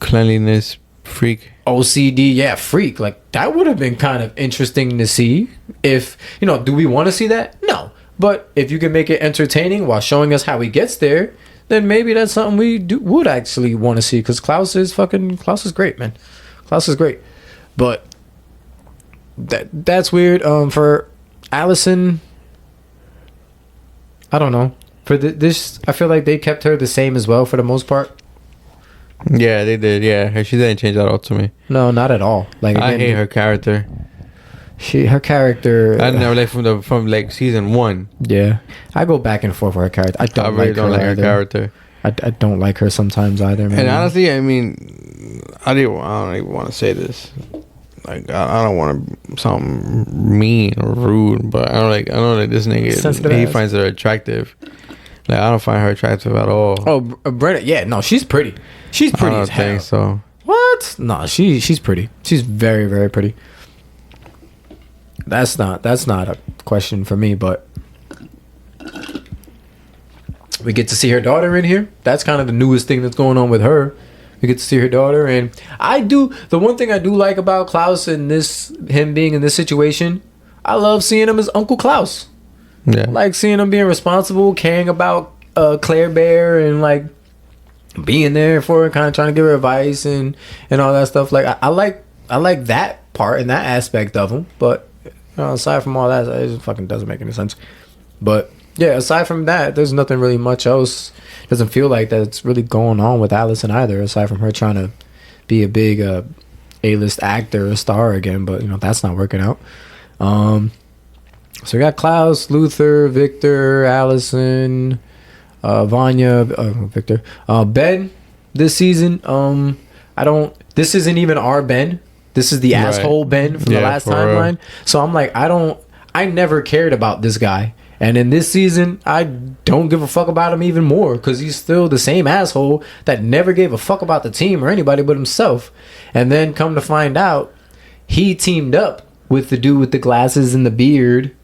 cleanliness freak. OCD, yeah, freak. Like that would have been kind of interesting to see. If do we want to see that? No, but if you can make it entertaining while showing us how he gets there, then maybe that's something would actually want to see. Because Klaus is great, man. Klaus is great, but that's weird. For Allison, I don't know. For this, I feel like they kept her the same as well for the most part. Yeah, they did. Yeah, she didn't change at all to me. No, not at all. Like I hate her character. Her character. I know, like from like season 1. Yeah, I go back and forth with her character. I really don't like her character. I don't like her sometimes either, man. And honestly, I mean, I don't even want to say this. Like I don't want to sound mean or rude, but I know that this nigga he finds her attractive. Like I don't find her attractive at all. Oh, Brenna, yeah, no, she's pretty. She's pretty as hell. I don't think so. What? No, she's pretty. She's very, very pretty. That's not a question for me, but we get to see her daughter in here. That's kind of the newest thing that's going on with her. We get to see her daughter, and the one thing I do like about Klaus and him being in this situation, I love seeing him as Uncle Klaus. Yeah. Like seeing him being responsible, caring about Claire Bear, and like being there for her, kind of trying to give her advice and all that stuff. Like I like that part and that aspect of him. But aside from all that, it just fucking doesn't make any sense. But yeah, aside from that, there's nothing really much else. Doesn't feel like that's really going on with Allison either, aside from her trying to be a big A-list actor or star again. But that's not working out. So we got Klaus, Luther, Victor, Allison, Vanya, Victor, Ben. This season, this isn't even our Ben. This is the asshole Ben from the last timeline. So I'm like, I never cared about this guy. And in this season, I don't give a fuck about him even more because he's still the same asshole that never gave a fuck about the team or anybody but himself. And then come to find out, he teamed up with the dude with the glasses and the beard.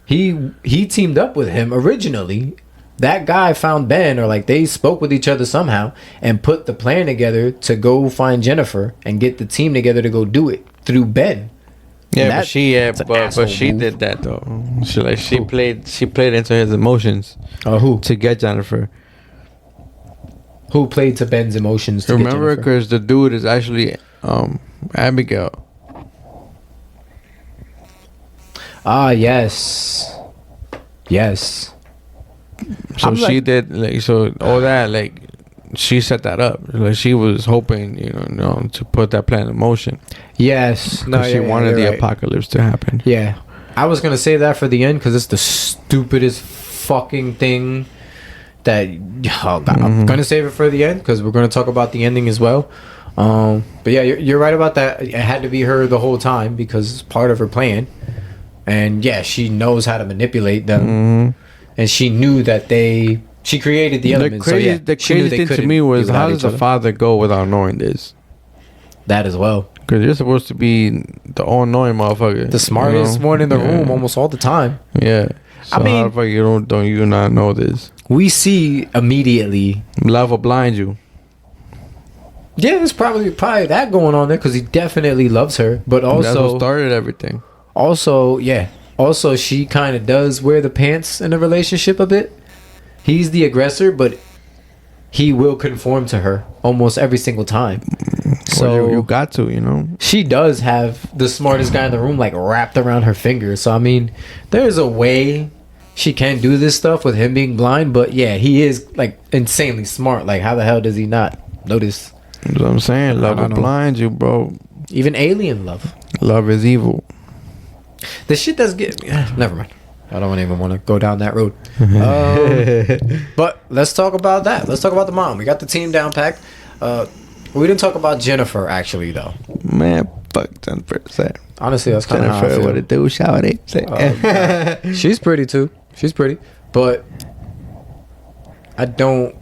He teamed up with him originally. That guy found Ben, or like they spoke with each other somehow and put the plan together to go find Jennifer and get the team together to go do it through Ben. Yeah, but she did that though. She played into his emotions. Who? To get Jennifer. Who played to Ben's emotions? Remember, because the dude is actually Abigail. Ah, yes. So she did all that she set that up. Like she was hoping, to put that plan in motion. Yes. No, she wanted the apocalypse to happen. Yeah. I was gonna say that for the end because it's the stupidest fucking thing that I'm gonna save it for the end because we're gonna talk about the ending as well. But yeah, you're right about that. It had to be her the whole time because it's part of her plan. And yeah, she knows how to manipulate them, and she knew that she created the elements. The crazy thing to me was, how does the father go without knowing this? That as well. Because you're supposed to be the all-knowing motherfucker, the smartest one in the room almost all the time. Yeah. So how the fuck don't you not know this? We see immediately. Love will blind you. Yeah, there's probably that going on there because he definitely loves her, but also that's what started everything. Also, yeah. Also, she kind of does wear the pants in the relationship a bit. He's the aggressor, but he will conform to her almost every single time. So you got to, She does have the smartest guy in the room wrapped around her finger. So I mean, there's a way she can do this stuff with him being blind, but yeah, he is insanely smart. Like how the hell does he not notice? That's what I'm saying. Love will blind you, bro. Even alien love. Love is evil. The shit that's never mind. I don't even want to go down that road. But let's talk about that. Let's talk about the mom. We got the team down packed. We didn't talk about Jennifer actually though. Man, fuck 10%. Honestly, that's kind of how I Jennifer, feel. what it do? Shout it. She's pretty too. She's pretty, but I don't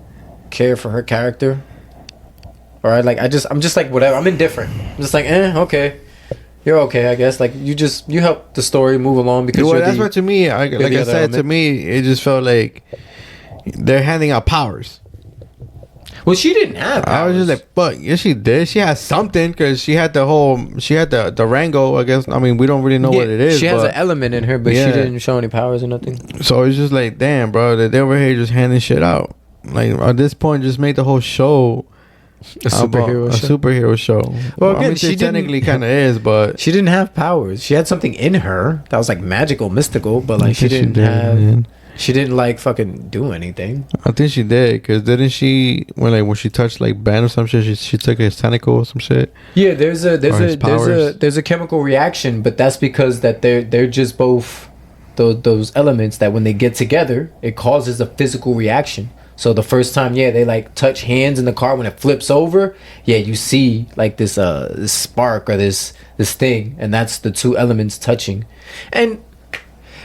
care for her character. Or I'm just like whatever. I'm indifferent. I'm just like, okay, you're okay, I guess. Like you help the story move along because Well, that's what to me. Like I said, to me, it just felt like they're handing out powers. Well, she didn't have powers. I was just like, fuck, yes, she did. She has something because she had the Rango. I guess. I mean, we don't really know what it is. She has an element in her, but she didn't show any powers or nothing. So it's just like, damn, bro, they over here just handing shit out. Like at this point, just make the whole show a superhero show. Well, again, I mean, she technically kind of is, but she didn't have powers. She had something in her that was like magical, mystical, but like she didn't She didn't like fucking do anything. I think she did, because didn't she when she touched like Ben or some shit, she took his tentacle or some shit. Yeah, there's a chemical reaction, but that's because that they're just both those elements that when they get together, it causes a physical reaction. So the first time, they like touch hands in the car, when it flips over, you see like this spark or this thing, and that's the two elements touching. And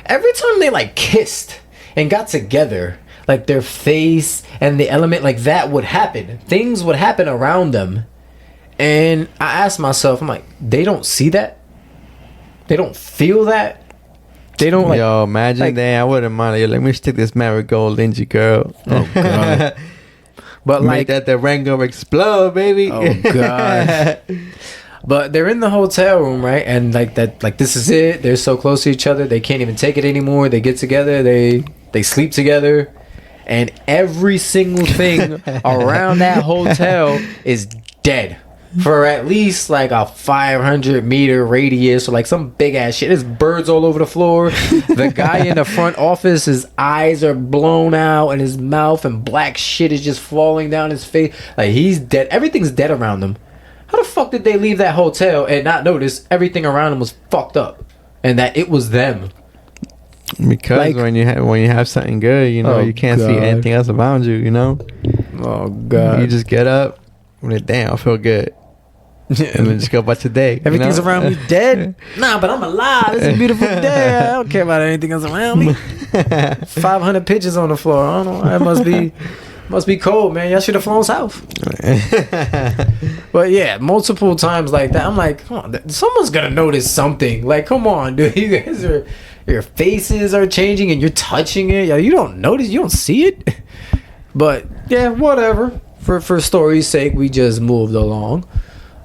every time they like kissed and got together, like their face and the element, like that would happen. Things would happen around them. And I asked myself, I'm like, they don't see that? They don't feel that? They don't like... Yo, imagine like, that. I wouldn't mind. Yo, let me stick this marigold in you, girl. Oh, God. But make that the Rango explode, baby. Oh, God. But they're in the hotel room, right? And like that, like this is it. They're so close to each other, they can't even take it anymore. They get together, they sleep together, and every single thing around that hotel is dead for at least like a 500-meter radius, or like some big ass shit. There's birds all over the floor. The guy in the front office, his eyes are blown out, and his mouth and black shit is just falling down his face. Like he's dead. Everything's dead around him. How the fuck did they leave that hotel and not notice everything around them was fucked up, and that it was them? Because like, when you have something good, you know, you can't see anything else around you. You know. Oh God. You just get up, and like, damn, I feel good, and then just go about your day. Everything's around me dead. Nah, but I'm alive. It's a beautiful day. I don't care about anything else around me. 500 pitches on the floor. I don't know. That must be cold, man. Y'all should have flown south. But yeah, multiple times like that. I'm like, come on, someone's gonna notice something. Like, come on, dude. You guys your faces are changing and you're touching it. Yeah, you don't notice. You don't see it. But yeah, whatever. For story's sake, we just moved along.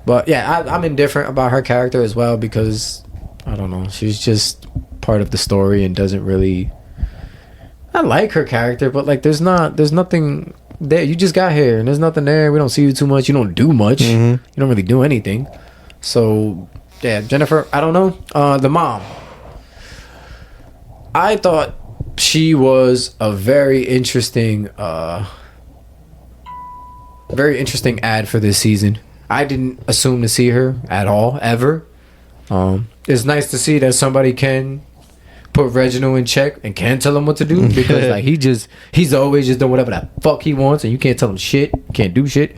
But yeah, I'm indifferent about her character as well, because I don't know. She's just part of the story and doesn't really. I like her character, but like there's nothing there. You just got here and there's nothing there. We don't see you too much. You don't do much. Mm-hmm. You don't really do anything. So yeah, Jennifer, I don't know. The mom, I thought she was a very interesting ad for this season. I didn't assume to see her at all, ever. It's nice to see that somebody can put Reginald in check and can't tell him what to do, because like he's always just doing whatever the fuck he wants, and you can't tell him shit, can't do shit.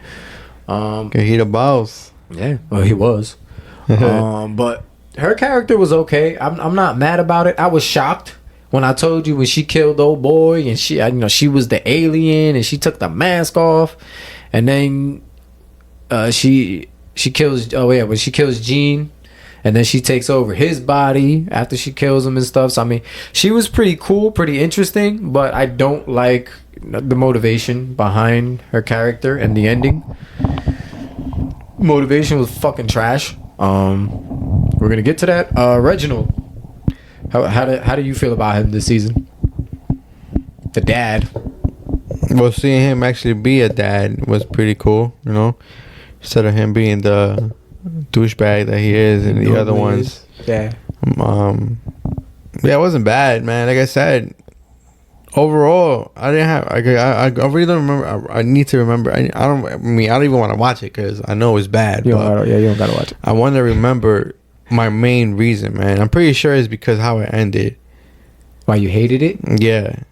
He the boss. Yeah, well, he was. But her character was okay. I'm not mad about it. I was shocked when I told you when she killed old boy, and she was the alien, and she took the mask off, and then she kills when she kills Gene. And then she takes over his body after she kills him and stuff. So, I mean, she was pretty cool, pretty interesting. But I don't like the motivation behind her character and the ending. Motivation was fucking trash. We're going to get to that. Reginald, how do you feel about him this season? The dad. Well, seeing him actually be a dad was pretty cool, you know? Instead of him being the douchebag that he is, and the other ones. Yeah. It wasn't bad, man. Like I said, overall, I didn't have. I really don't remember. I need to remember. I don't even want to watch it because I know it's bad. You don't gotta watch it. I want to remember my main reason, man. I'm pretty sure it's because how it ended. Why you hated it? Yeah.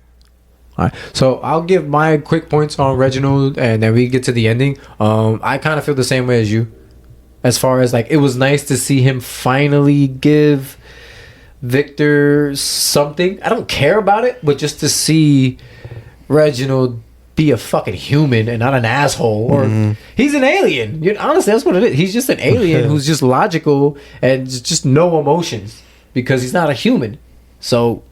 All right. So I'll give my quick points on Reginald, and then we get to the ending. I kind of feel the same way as you. As far as like, it was nice to see him finally give Victor something. I don't care about it, but just to see Reginald be a fucking human and not an asshole, or he's an alien. Honestly, that's what it is. He's just an alien who's just logical and just no emotions because he's not a human. So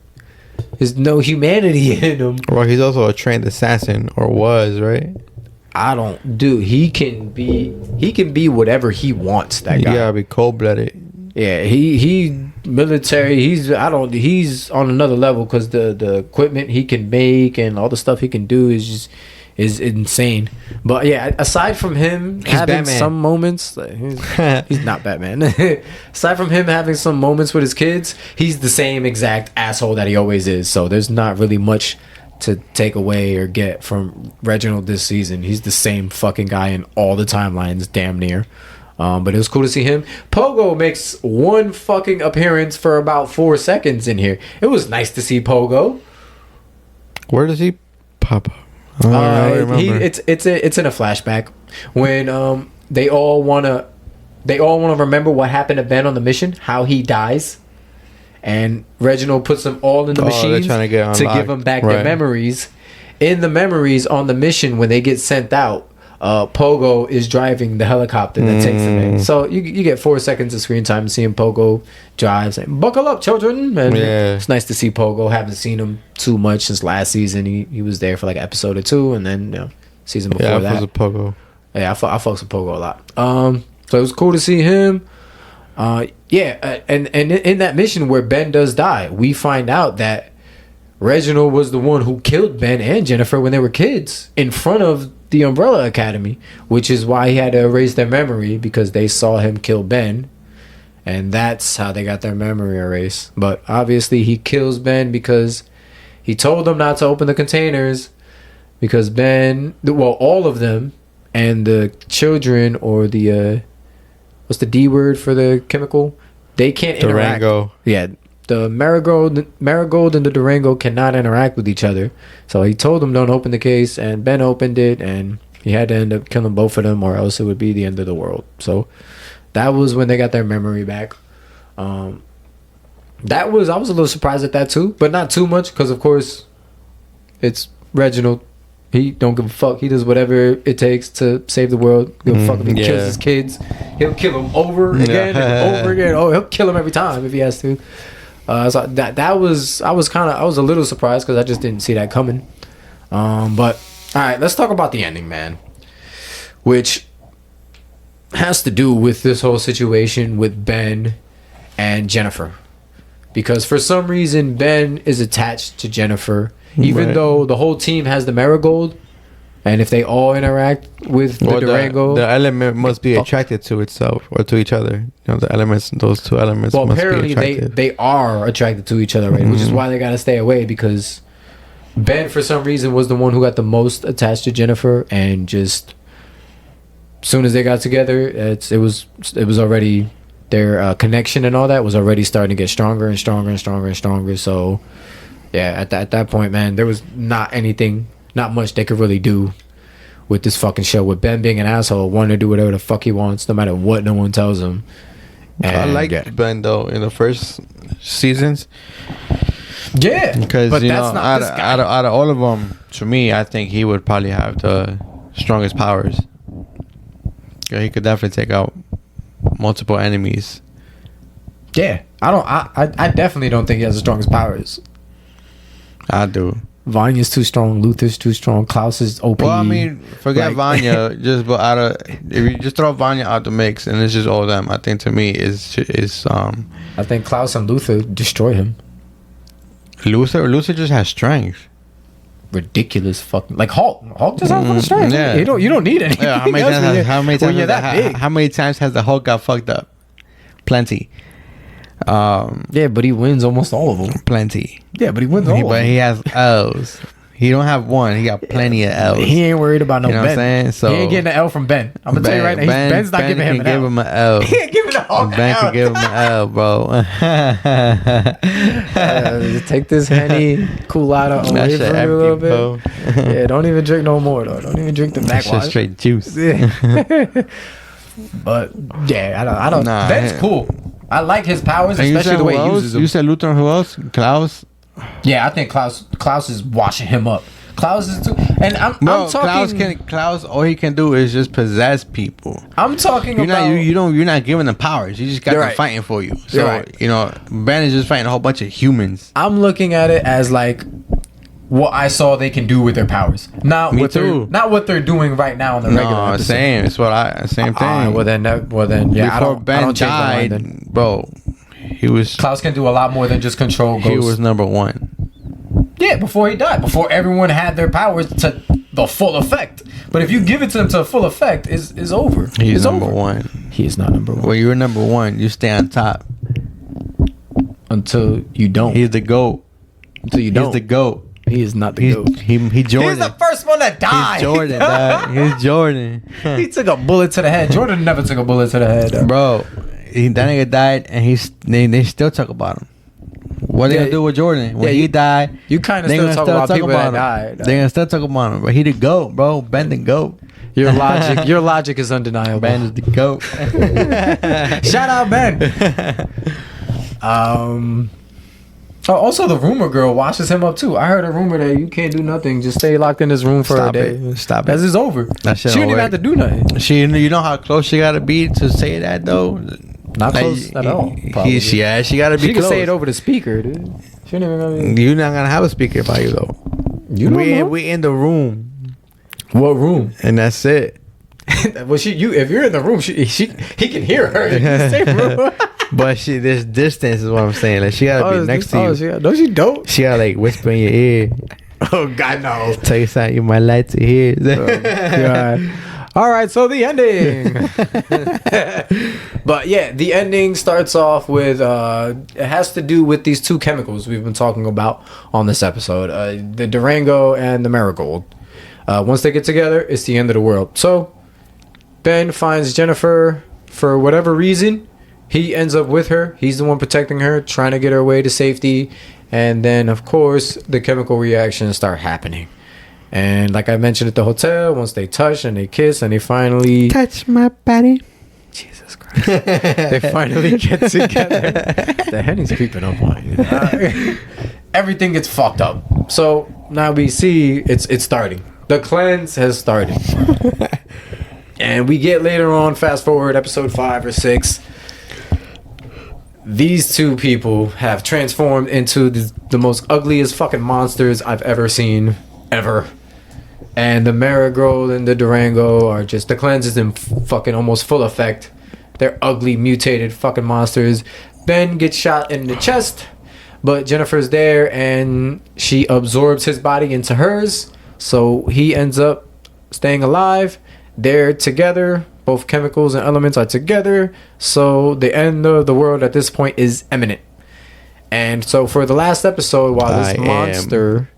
there's no humanity in him. Well, he's also a trained assassin, or was, right? He can be whatever he wants. That guy. You gotta be cold-blooded. Yeah, he military. He's on another level because the equipment he can make and all the stuff he can do is insane. But yeah, aside from him having Batman. some moments, he's not Batman. Aside from him having some moments with his kids, he's the same exact asshole that he always is. So there's not really much to take away or get from Reginald this season. He's the same fucking guy in all the timelines, damn near. But it was cool to see him. Pogo makes one fucking appearance for about 4 seconds in here. It was nice to see Pogo. Where does he pop up? I don't remember. It's in a flashback when they all wanna remember what happened to Ben on the mission, how he dies, and Reginald puts them all in the machines trying to give them back their memories. In the memories on the mission when they get sent out, Pogo is driving the helicopter that takes them in. So you get 4 seconds of screen time seeing Pogo drive, saying, "Buckle up, children!" And it's nice to see Pogo. Haven't seen him too much since last season. He was there for like an episode or two, and then season before that. I fucks with Pogo. Yeah, I fucks with Pogo a lot. So it was cool to see him. And in that mission where Ben does die, we find out that Reginald was the one who killed Ben and Jennifer when they were kids in front of the Umbrella Academy, which is why he had to erase their memory, because they saw him kill Ben, and that's how they got their memory erased. But obviously he kills Ben because he told them not to open the containers, because all of them and the children, or the what's the D word for the chemical, they can't interact. Durango. Yeah, the marigold and the Durango cannot interact with each other. So he told them don't open the case, and Ben opened it, and he had to end up killing both of them, or else it would be the end of the world. So that was when they got their memory back. I was a little surprised at that too, but not too much, because of course it's Reginald. He don't give a fuck. He does whatever it takes to save the world. Give a fuck if he kills his kids. He'll kill them over again and over again. Oh, he'll kill them every time if he has to. So I was a little surprised, because I just didn't see that coming. But all right, let's talk about the ending, man, which has to do with this whole situation with Ben and Jennifer, because for some reason Ben is attached to Jennifer, even though the whole team has the marigold, and if they all interact with the Durango, the element must be attracted to itself or to each other. The elements, those two elements. Well, must apparently be attractive. they are attracted to each other, right? Which is why they gotta stay away, because Ben, for some reason, was the one who got the most attached to Jennifer, and just as soon as they got together, it was already their connection and all that was already starting to get stronger and stronger and stronger and stronger. So yeah, at that point, man, there was not much they could really do with this fucking show, with Ben being an asshole, wanting to do whatever the fuck he wants, no matter what no one tells him. And I liked Ben though in the first seasons. Yeah, because but that's not this guy. Out of all of them, to me, I think he would probably have the strongest powers. Yeah, he could definitely take out multiple enemies. Yeah, I definitely don't think he has the strongest powers. I do. Vanya's too strong. Luther's too strong. Klaus is OP. Well, I mean, forget Vanya. If you just throw Vanya out the mix and it's just all of them, I think to me is I think Klaus and Luther destroy him. Luther just has strength. Ridiculous fucking, like Hulk. Hulk just has fucking strength. Yeah, you don't need anything. Yeah, how many times has the Hulk got fucked up? Plenty. Yeah, but he wins almost all of them. Plenty. Yeah, but he wins all of them. But he has L's. He don't have one. He got plenty of L's. He ain't worried about no You know Ben. what I'm saying? So he ain't getting an L from Ben. I'm gonna tell you right now. Ben's not giving him an L. Give him an L. He ain't giving a whole Ben L. can give him an L, bro. Take this Henny Coolada That away shit from you a empty, little bro. bit. Yeah, don't even drink no more though. Don't even drink the That shit backwash. straight juice. But yeah, I don't. Nah, Ben's yeah. cool. I like his powers, And you especially said the way who he else? uses them. You said Luther and who else? Klaus? Yeah, I think Klaus is washing him up. Klaus is too, and I'm Bro, talking. Klaus, all he can do is just possess people. I'm talking You're about. not you're not giving them powers. You just got You're them right. fighting for you. So You're right. you know, Ben is just fighting a whole bunch of humans. I'm looking at it as like what I saw they can do with their powers. Not Me what too. not what they're doing right now in the regular No, episode. same. It's what same thing. Well then, yeah. Before I Ben don't change my mind died, then. bro, he was Klaus can do a lot more than just control ghosts. he was number one. Yeah, before he died, before everyone had their powers to the full effect. But if you give it to him to full effect, is over. He's It's number over. one. He is not number one When you're number one, you stay on top. until you don't. He's the GOAT. Until you He's don't. the GOAT. He is not the goat. He Jordan. He's the first one that died. He's Jordan, dog. He's Jordan. He took a bullet to the head. Jordan never took a bullet to the head. Bro, that nigga died, and they still talk about him. What they Yeah, gonna do with Jordan when yeah, he you- died? You kind of They still gonna talk still about talk people that about him. died. They gonna still talk about him, but he the GOAT, bro. Ben the GOAT. Your logic is undeniable. Ben is the GOAT. Shout out Ben. Oh, also the rumor girl washes him up too. I heard a rumor that you can't do nothing, just stay locked in this room for Stop a day. it. Stop That's it. it's over. That shit She don't don't even have to do nothing. She, you know how close she gotta be to say that though. Not close at all. Probably. She gotta be She can close. say it over the speaker, dude. She don't even gonna be. You're not gonna have a speaker by you though. You don't know. We in the room, What room? and that's it. Well, if you're in the room, he can hear her in the same room. But this distance is what I'm saying. Like she gotta be next to you. No, she don't. She gotta like whisper in your ear, Oh God, no. tell you something you might like to hear. God. All right, so the ending. But yeah, the ending starts off with it has to do with these two chemicals we've been talking about on this episode, the Durango and the Marigold. Once they get together, it's the end of the world. So Ben finds Jennifer for whatever reason. He ends up with her. He's the one protecting her, trying to get her away to safety. And then, of course, the chemical reactions start happening. And like I mentioned at the hotel, once they touch and they kiss and they finally... Touch my body. Jesus Christ. They finally get together. The Henny's creeping up on you. Everything gets fucked up. So now we see it's starting. The cleanse has started. And we get later on, fast forward, episode 5 or 6. These two people have transformed into the most ugliest fucking monsters I've ever seen. Ever. And the Marigold and the Durango are just... The cleanse is in fucking almost full effect. They're ugly, mutated fucking monsters. Ben gets shot in the chest, but Jennifer's there and she absorbs his body into hers. So he ends up staying alive. They're together. Both chemicals and elements are together. So the end of the world at this point is imminent. And so for the last episode, while this monster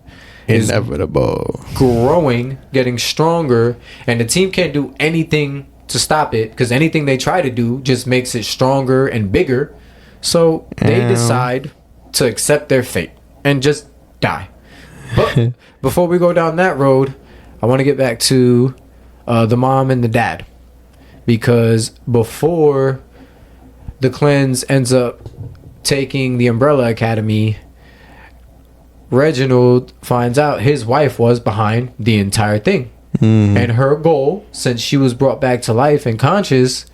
is inevitable, growing, getting stronger, and the team can't do anything to stop it, because anything they try to do just makes it stronger and bigger. So they decide to accept their fate and just die. But before we go down that road, I want to get back to the mom and the dad, because before the cleanse ends up taking the Umbrella Academy, Reginald finds out his wife was behind the entire thing. And her goal, since she was brought back to life and conscious,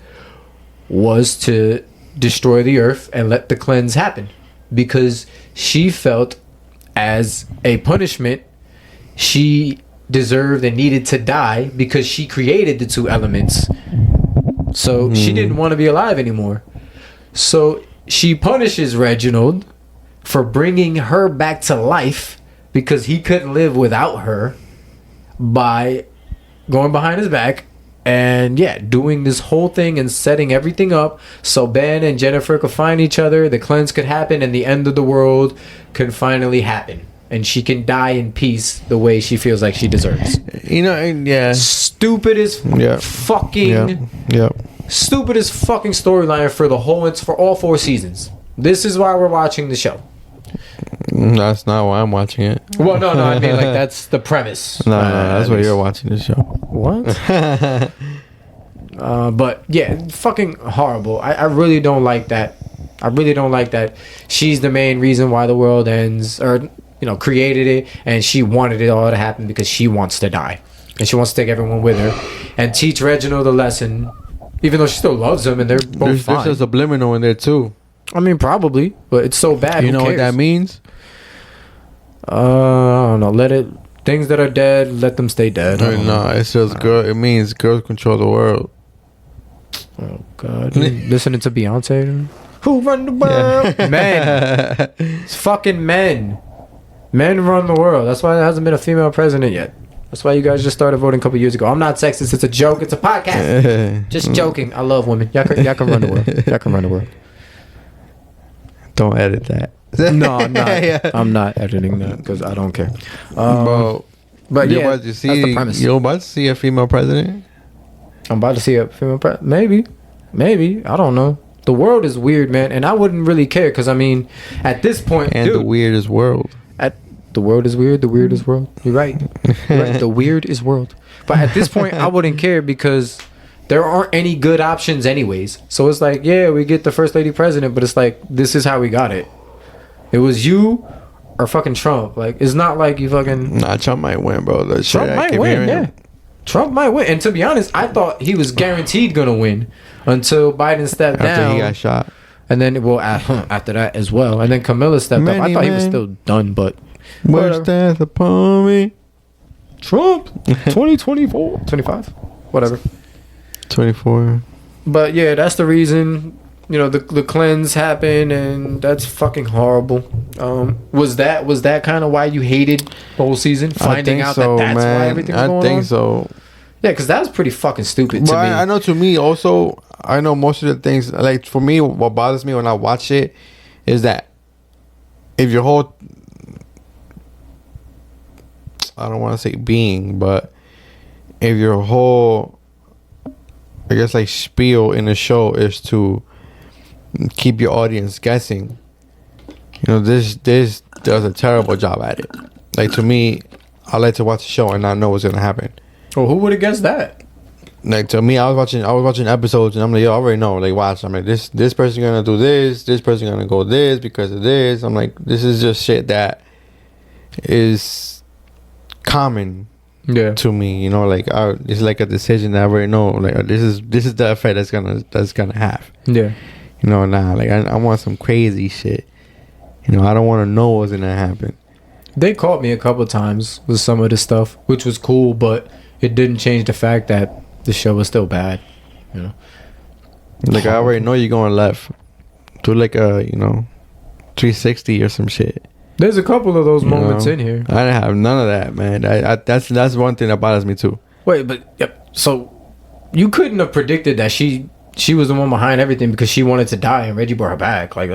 was to destroy the earth and let the cleanse happen, because she felt as a punishment she deserved and needed to die because she created the two elements. So she didn't want to be alive anymore. So she punishes Reginald for bringing her back to life because he couldn't live without her, by going behind his back and doing this whole thing and setting everything up so Ben and Jennifer could find each other, the cleanse could happen, and the end of the world could finally happen. and she can die in peace the way she feels like she deserves. You know, yeah. Stupid as fucking stupid as fucking storyline for all 4 seasons. This is why we're watching the show. That's not why I'm watching it. Well, no, I mean, like, that's the premise. No, that's why you're watching the show. What? But yeah, fucking horrible. I really don't like that. I really don't like that she's the main reason why the world ends, or created it, and she wanted it all to happen because she wants to die, and she wants to take everyone with her and teach Reginald a lesson, even though she still loves him and they're both fine. There's a subliminal in there too. I mean, probably, but it's so bad. You know what that means? I don't know. Things that are dead, let them stay dead. No, it says it means girls control the world. Oh God! Listening to Beyonce. Who run the world? Yeah. Men. It's fucking men. Men run the world. That's why there hasn't been a female president yet. That's why you guys just started voting a couple years ago. I'm not sexist. It's a joke. It's a podcast. Just joking. I love women. Y'all can run the world. Y'all can run the world. Don't edit that. No, I'm not. Yeah. I'm not editing that because I don't care. But yeah, that's the premise. You're about to see a female president? I'm about to see a female president. Maybe. I don't know. The world is weird, man, and I wouldn't really care because, I mean, at this point, and the weirdest world. The world is weird. The weirdest world. You're right. The weird is world. But at this point, I wouldn't care because there aren't any good options anyways. So it's like, yeah, we get the first lady president, but it's like, this is how we got it. It was you or fucking Trump. Like, it's not like you fucking... Nah, Trump might win, bro. Trump might win, yeah. Trump might win. And to be honest, I thought he was guaranteed gonna win until Biden stepped down. After he got shot. And then, well, after that as well. And then Camilla stepped up. I thought he was still done, but... Where's that upon me? Trump. 2024. 25. Whatever. 24. But yeah, that's the reason, the cleanse happened, and that's fucking horrible. Was that kind of why you hated the whole season? Finding out that that's why everything was going on? I think so. Yeah, because that was pretty fucking stupid to me. I know to me also, I know most of the things, like for me, what bothers me when I watch it is that if your whole, I don't want to say being, but if your whole, I guess like spiel in the show is to keep your audience guessing, this does a terrible job at it. Like, to me, I like to watch the show and not know what's gonna happen. Well, who would have guessed that? Like, to me, I was watching episodes and I'm like, yo, I already know. Like, watch. I'm like, this person gonna do this person gonna go this because of this. I'm like, this is just shit that is common to me. Like, it's like a decision that I already know. Like, this is the effect that's gonna have. Yeah. Like, I want some crazy shit. I don't want to know what's gonna happen. They caught me a couple times with some of the stuff, which was cool, but it didn't change the fact that the show was still bad. Like, I already know you're going left. Do like a 360 or some shit. There's a couple of those moments in here. I didn't have none of that, man. That's one thing that bothers me too. Wait, but so you couldn't have predicted that she was the one behind everything because she wanted to die and Reggie brought her back. Like,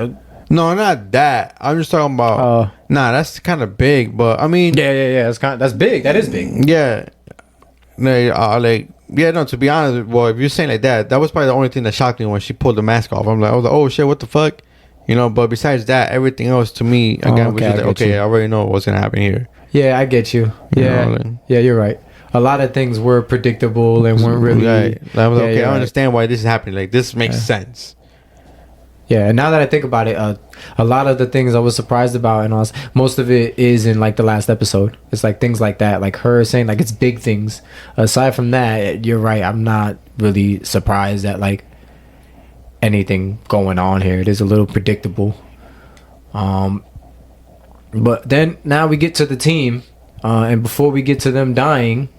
no, not that. I'm just talking about. That's kind of big, but I mean. Yeah. That's big. That is big. Yeah. To be honest, well, if you're saying like that was probably the only thing that shocked me when she pulled the mask off. I was like, oh shit, what the fuck, But besides that, everything else to me again was just like, I already know what's gonna happen here. Yeah, I get you. Yeah, you're right. A lot of things were predictable and weren't really. Right. I was I understand why this is happening. Like, this makes sense. Yeah, and now that I think about it, a lot of the things I was surprised about, and most of it is in like the last episode. It's like things like that, like her saying like it's big things. Aside from that, you're right. I'm not really surprised at like anything going on here. It is a little predictable. But then now we get to the team, and before we get to them dying,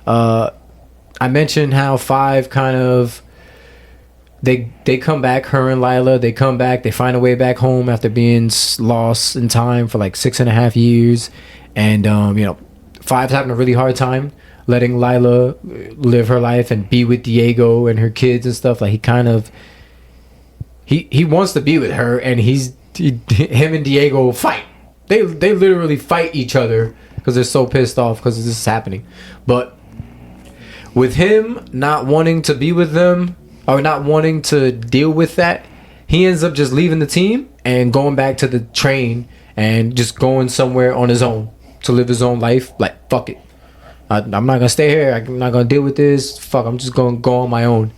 I mentioned how 5 kind of. They come back, her and Lila, they come back, they find a way back home after being lost in time for like 6.5 years. And, 5's having a really hard time letting Lila live her life and be with Diego and her kids and stuff. Like, he kind of, he wants to be with her, and him and Diego fight. they literally fight each other because they're so pissed off because this is happening. But with him not wanting to be with them or not wanting to deal with that, he ends up just leaving the team and going back to the train and just going somewhere on his own to live his own life. Like, fuck it. I'm not going to stay here. I'm not going to deal with this. Fuck, I'm just going to go on my own.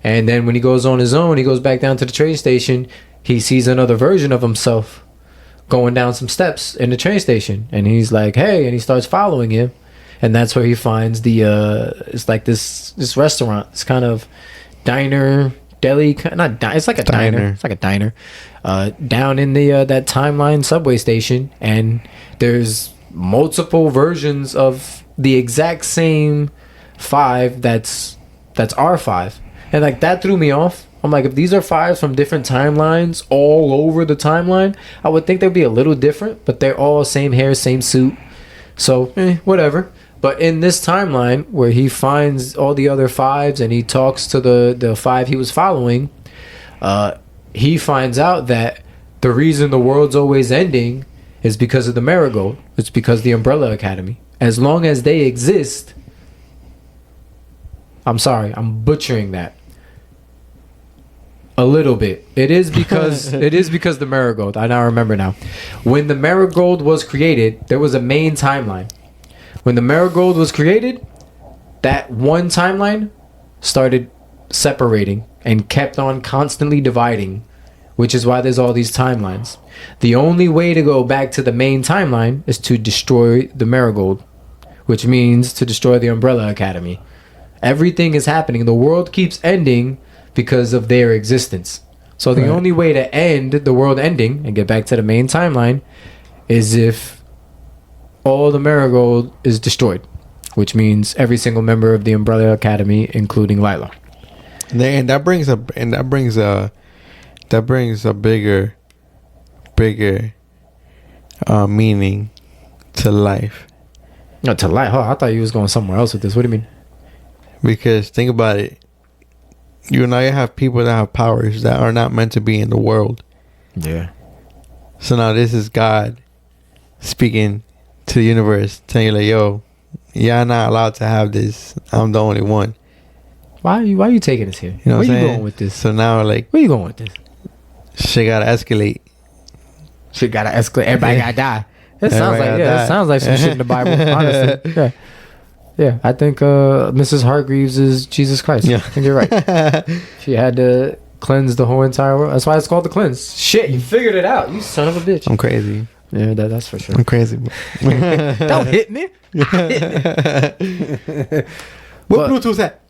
And then when he goes on his own, he goes back down to the train station. He sees another version of himself going down some steps in the train station. And he's like, hey, and he starts following him. And that's where he finds the, it's like this restaurant. It's kind of diner, deli, it's like a diner. It's like a diner. Down in the that timeline subway station. And there's multiple versions of the exact same 5 that's R5. And like that threw me off. I'm like, if these are 5s from different timelines all over the timeline, I would think they'd be a little different, but they're all same hair, same suit. So, whatever. But in this timeline where he finds all the other 5s and he talks to the 5 he was following, he finds out that the reason the world's always ending is because of the Marigold. It's because of the Umbrella Academy. As long as they exist, I'm sorry, I'm butchering that a little bit. It is because the Marigold. I now remember now. When the Marigold was created, there was a main timeline. When the Marigold was created, that one timeline started separating and kept on constantly dividing, which is why there's all these timelines. The only way to go back to the main timeline is to destroy the Marigold, which means to destroy the Umbrella Academy. Everything is happening. The world keeps ending because of their existence. So the only way to end the world ending and get back to the main timeline is if all the Marigold is destroyed, which means every single member of the Umbrella Academy, including Lila. And that brings a bigger meaning to life. No, to life. Oh, I thought you was going somewhere else with this. What do you mean? Because think about it. You have people that have powers that are not meant to be in the world. Yeah. So now this is God speaking to the universe, telling you like, yo, y'all not allowed to have this. I'm the only one. Why are you taking us here? You know Where what I'm you saying? going with this? So now like, Where you going with this? shit gotta escalate. Shit gotta escalate. Everybody gotta die. It sounds like some shit in the Bible, honestly. Yeah. Yeah, I think Mrs. Hargreaves is Jesus Christ. Yeah. I think you're right. She had to cleanse the whole entire world. That's why it's called the cleanse. Shit, you figured it out. You son of a bitch. I'm crazy. Yeah, that's for sure. I'm crazy. Don't hit me. What Bluetooth at?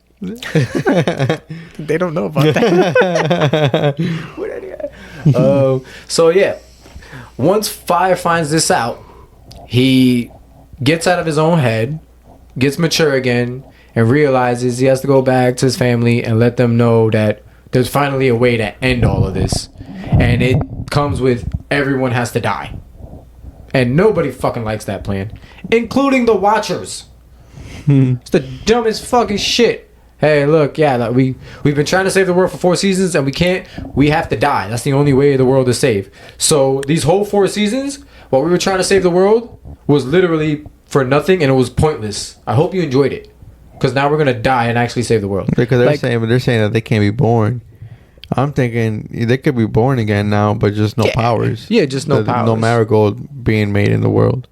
They don't know about that. What are they? So yeah, once Fire finds this out, he gets out of his own head, gets mature again, and realizes he has to go back to his family and let them know that there's finally a way to end all of this. And it comes with everyone has to die. And nobody fucking likes that plan, including the Watchers. It's the dumbest fucking shit. Hey, look, yeah, like we've been trying to save the world for 4 seasons and we can't. We have to die. That's the only way the world is saved. So these whole 4 seasons, while we were trying to save the world, was literally for nothing and it was pointless. I hope you enjoyed it, because now we're gonna die and actually save the world. Because they're saying that they can't be born. I'm thinking they could be born again now, but just no powers. Yeah, just no powers. No Marigold being made in the world.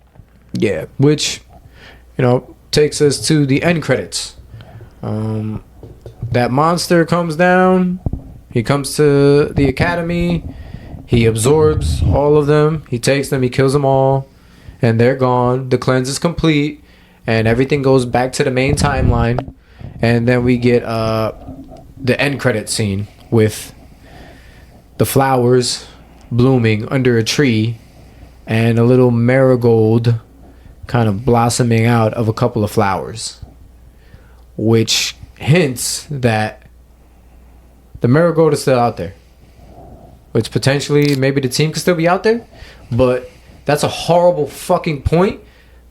Yeah, which takes us to the end credits. That monster comes down. He comes to the academy. He absorbs all of them. He takes them. He kills them all, and they're gone. The cleanse is complete, and everything goes back to the main timeline. And then we get the end credit scene with the flowers blooming under a tree and a little marigold kind of blossoming out of a couple of flowers, which hints that the marigold is still out there, which potentially maybe the team could still be out there. But that's a horrible fucking point,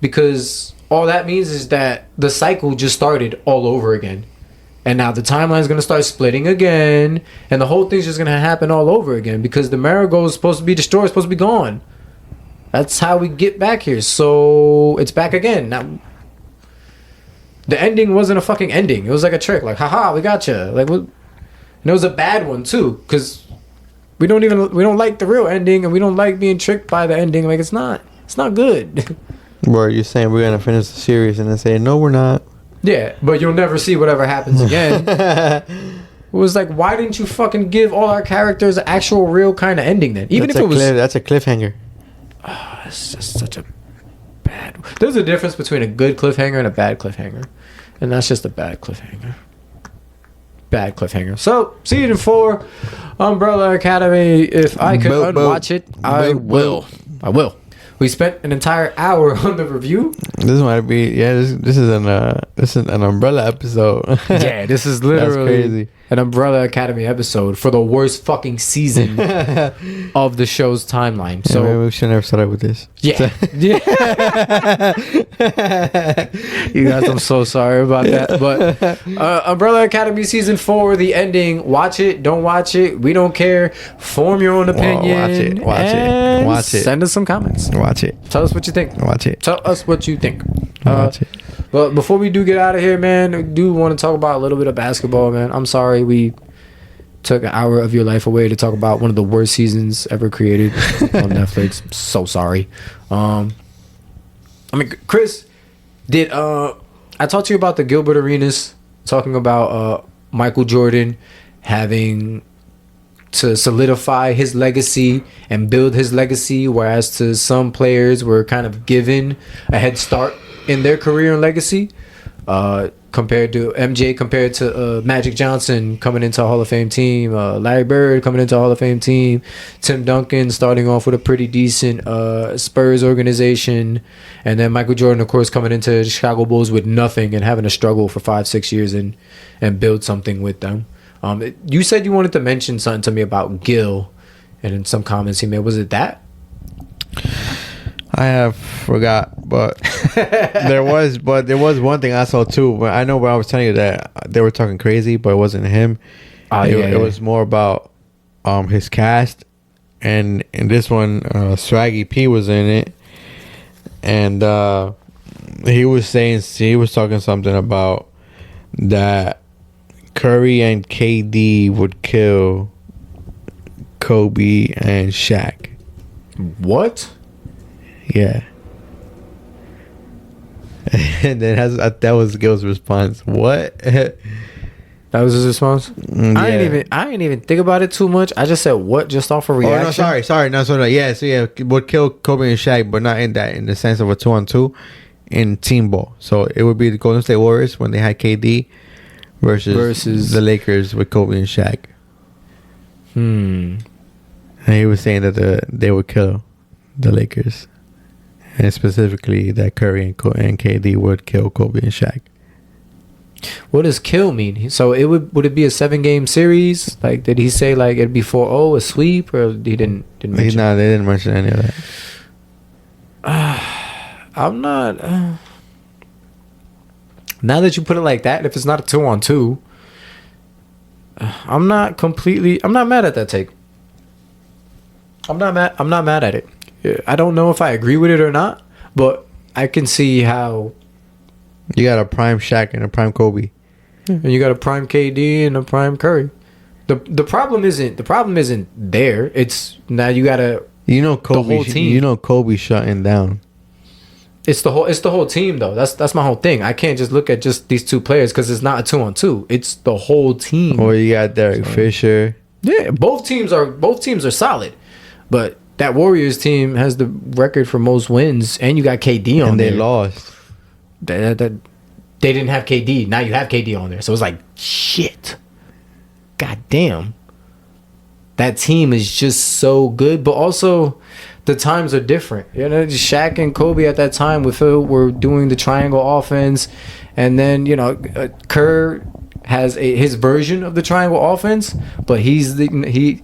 because all that means is that the cycle just started all over again. And now the timeline is going to start splitting again. And the whole thing's just going to happen all over again, because the marigold is supposed to be destroyed, supposed to be gone. That's how we get back here. So it's back again. Now, the ending wasn't a fucking ending. It was like a trick. Like, haha, we got you. Like, and it was a bad one too, because we don't like the real ending, and we don't like being tricked by the ending. Like, it's not good. Where you're saying we're gonna finish the series and then say no, we're not. Yeah, but you'll never see whatever happens again. It was like, why didn't you fucking give all our characters an actual, real kind of ending then? Even if it was... That's a cliffhanger. It's just such a bad... There's a difference between a good cliffhanger and a bad cliffhanger. And that's just a bad cliffhanger. Bad cliffhanger. So, season 4, Umbrella Academy. If I could unwatch it, I will. I will. We spent an entire hour on the review. This might be This is an Umbrella episode. Yeah, this is literally crazy. An Umbrella Academy episode for the worst fucking season of the show's timeline. So maybe we should never start with this. Yeah, you guys, I'm so sorry about that. But Umbrella Academy season 4, the ending. Watch it, don't watch it. We don't care. Form your own opinion. Watch it. Send us some comments. Watch it. Tell us what you think. Watch it. Tell us what you think. Watch it. But before we do get out of here, man, I do want to talk about a little bit of basketball, man. I'm sorry we took an hour of your life away to talk about one of the worst seasons ever created on Netflix. So sorry. I mean, Chris, did I talked to you about the Gilbert Arenas, talking about Michael Jordan having to solidify his legacy and build his legacy, whereas to some players were kind of given a head start in their career and legacy, compared to MJ, compared to Magic Johnson coming into a Hall of Fame team, Larry Bird coming into a Hall of Fame team, Tim Duncan starting off with a pretty decent Spurs organization, and then Michael Jordan, of course, coming into the Chicago Bulls with nothing and having to struggle for 5-6 years and build something with them. You said you wanted to mention something to me about Gil, and in some comments he made. Was it that? I have forgot, but there was one thing I saw too. But I know where I was telling you that they were talking crazy, but it wasn't him. It was more about his cast, and in this one, Swaggy P was in it, and he was talking something about that Curry and KD would kill Kobe and Shaq. What? Yeah. And then that was Gil's response. What? That was his response? Yeah. I didn't even think about it too much. I just said what, just off of reaction. Oh no, sorry. No, so yeah, would kill Kobe and Shaq, but not in the sense of a 2-on-2 in team ball. So it would be the Golden State Warriors when they had KD versus the Lakers with Kobe and Shaq. And he was saying that they would kill the Lakers. And specifically that Curry and KD would kill Kobe and Shaq. What does kill mean? So would it be a 7-game series? Like, did he say like it'd be 4-0, a sweep, or he didn't mention? No, they didn't mention any of that. I'm not. Now that you put it like that, if it's not a 2-on-2, I'm not mad at that take. I'm not mad at it. I don't know if I agree with it or not, but I can see how you got a prime Shaq and a prime Kobe, and you got a prime KD and a prime Curry. The problem isn't there. It's now you gotta Kobe, the whole team. Kobe shutting down. It's the whole team though. That's my whole thing. I can't just look at just these two players because it's not a 2-on-2. It's the whole team. Or you got Derek Fisher. Yeah, both teams are solid, but that Warriors team has the record for most wins, and you got KD on there. And they lost. They didn't have KD. Now you have KD on there. So it's like, shit. God damn. That team is just so good. But also, the times are different. Shaq and Kobe at that time were doing the triangle offense. And then, Kerr has his version of the triangle offense. But he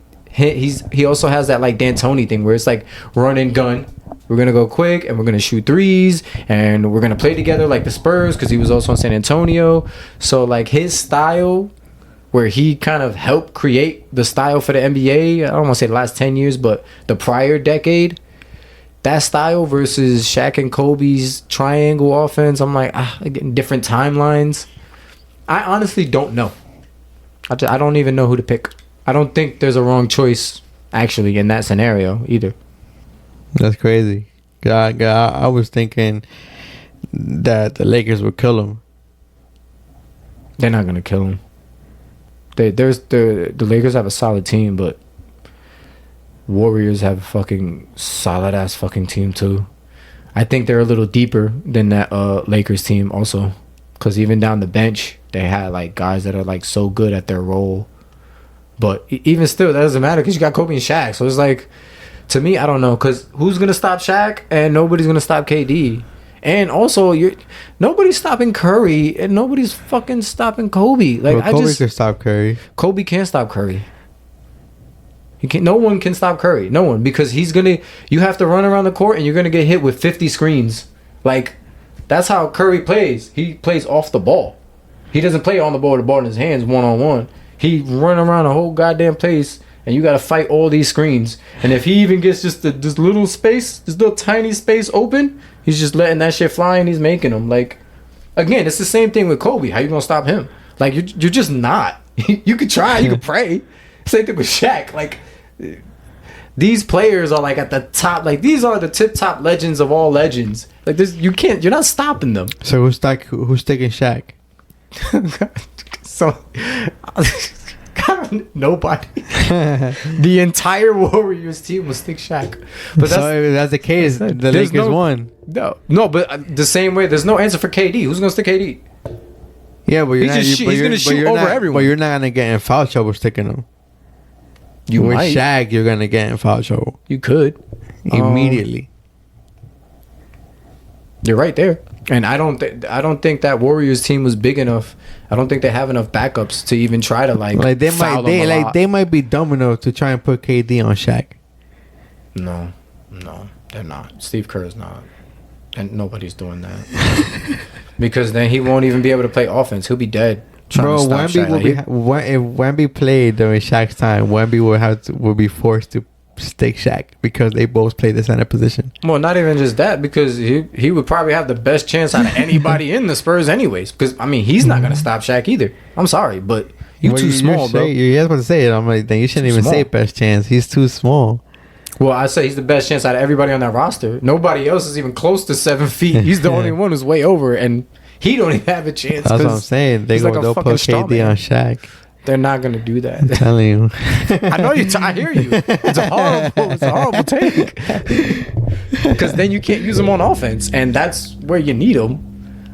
also has that like D'Antoni thing where it's like run and gun. We're gonna go quick and we're gonna shoot threes and we're gonna play together like the Spurs because he was also in San Antonio. So like his style, where he kind of helped create the style for the NBA. I don't want to say the last 10 years, but the prior decade. that style versus Shaq and Kobe's triangle offense, I'm like, again, different timelines. I honestly don't know. I don't even know who to pick. I don't think there's a wrong choice, actually, in that scenario, either. That's crazy. I was thinking that the Lakers would kill him. They're not going to kill him. The Lakers have a solid team, but Warriors have a fucking solid-ass fucking team, too. I think they're a little deeper than that Lakers team, also. Because even down the bench, they had like guys that are like so good at their role. But even still, that doesn't matter because you got Kobe and Shaq. So it's like, to me, I don't know. Because who's going to stop Shaq? And nobody's going to stop KD. And also, nobody's stopping Curry. And nobody's fucking stopping Kobe. Like, Kobe can stop Curry. Kobe can't stop Curry. No one can stop Curry. No one. Because you have to run around the court and you're going to get hit with 50 screens. Like, that's how Curry plays. He plays off the ball. He doesn't play on the ball with the ball in his hands one-on-one. He run around the whole goddamn place, and you got to fight all these screens. And if he even gets just this little space, this little tiny space open, he's just letting that shit fly, and he's making them. Like, again, it's the same thing with Kobe. How you going to stop him? Like, you're just not. You could try. You could pray. Same thing with Shaq. Like, these players are like at the top. Like, these are the tip-top legends of all legends. Like, this, you're not stopping them. So who's taking Shaq? So nobody. The entire Warriors team will stick Shaq. But so if that's the case, the Lakers won. No, but the same way, there's no answer for KD. Who's gonna stick KD? Yeah, but he's gonna shoot over everyone. But you're not gonna get in foul trouble sticking him. You with might. Shaq, you're gonna get in foul trouble. You could immediately. You're right there. And I don't think that Warriors team was big enough. I don't think they have enough backups to even try to they might be dumb enough to try and put KD on Shaq. No, they're not. Steve Kerr's not, and nobody's doing that because then he won't even be able to play offense. He'll be dead. Bro, if Wemby played during Shaq's time, Wemby would be forced to stick Shaq because they both play the center position. Well, not even just that, because he would probably have the best chance out of anybody in the Spurs anyways. Because, I mean, he's not going to stop Shaq either. I'm sorry, but you're too small, bro. You're supposed to say it. I'm like, then you shouldn't even say best chance. He's too small. Well, I say he's the best chance out of everybody on that roster. Nobody else is even close to 7 feet. He's the only one who's way over, and he don't even have a chance. That's what I'm saying. They'll put KD on Shaq. They're not gonna do that. I'm telling you. I know you. I hear you. It's a horrible take. Because then you can't use them on offense, and that's where you need them.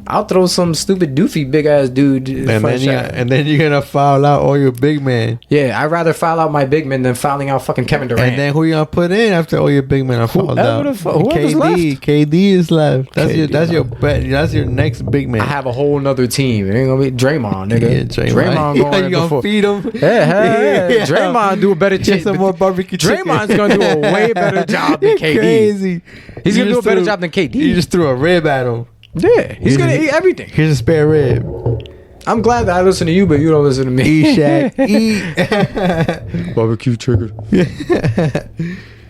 I'll throw some stupid doofy big ass dude. And then you're gonna foul out all your big men. Yeah, I'd rather foul out my big men than fouling out fucking Kevin Durant. And then who you gonna put in after all your big men are fouled out? Whoever's left. KD is left. That's your next big man. I have a whole nother team. It ain't gonna be Draymond, nigga. Yeah, Draymond going you gonna feed him? Yeah. Draymond do a better job. Some more barbecue Draymond's gonna do a way better job than KD. Crazy. He's gonna do a better job than KD. You just threw a rib at him. Yeah, he's gonna eat everything. Here's a spare rib. I'm glad that I listen to you, but you don't listen to me. Eat, Shaq. Eat. Barbecue triggered.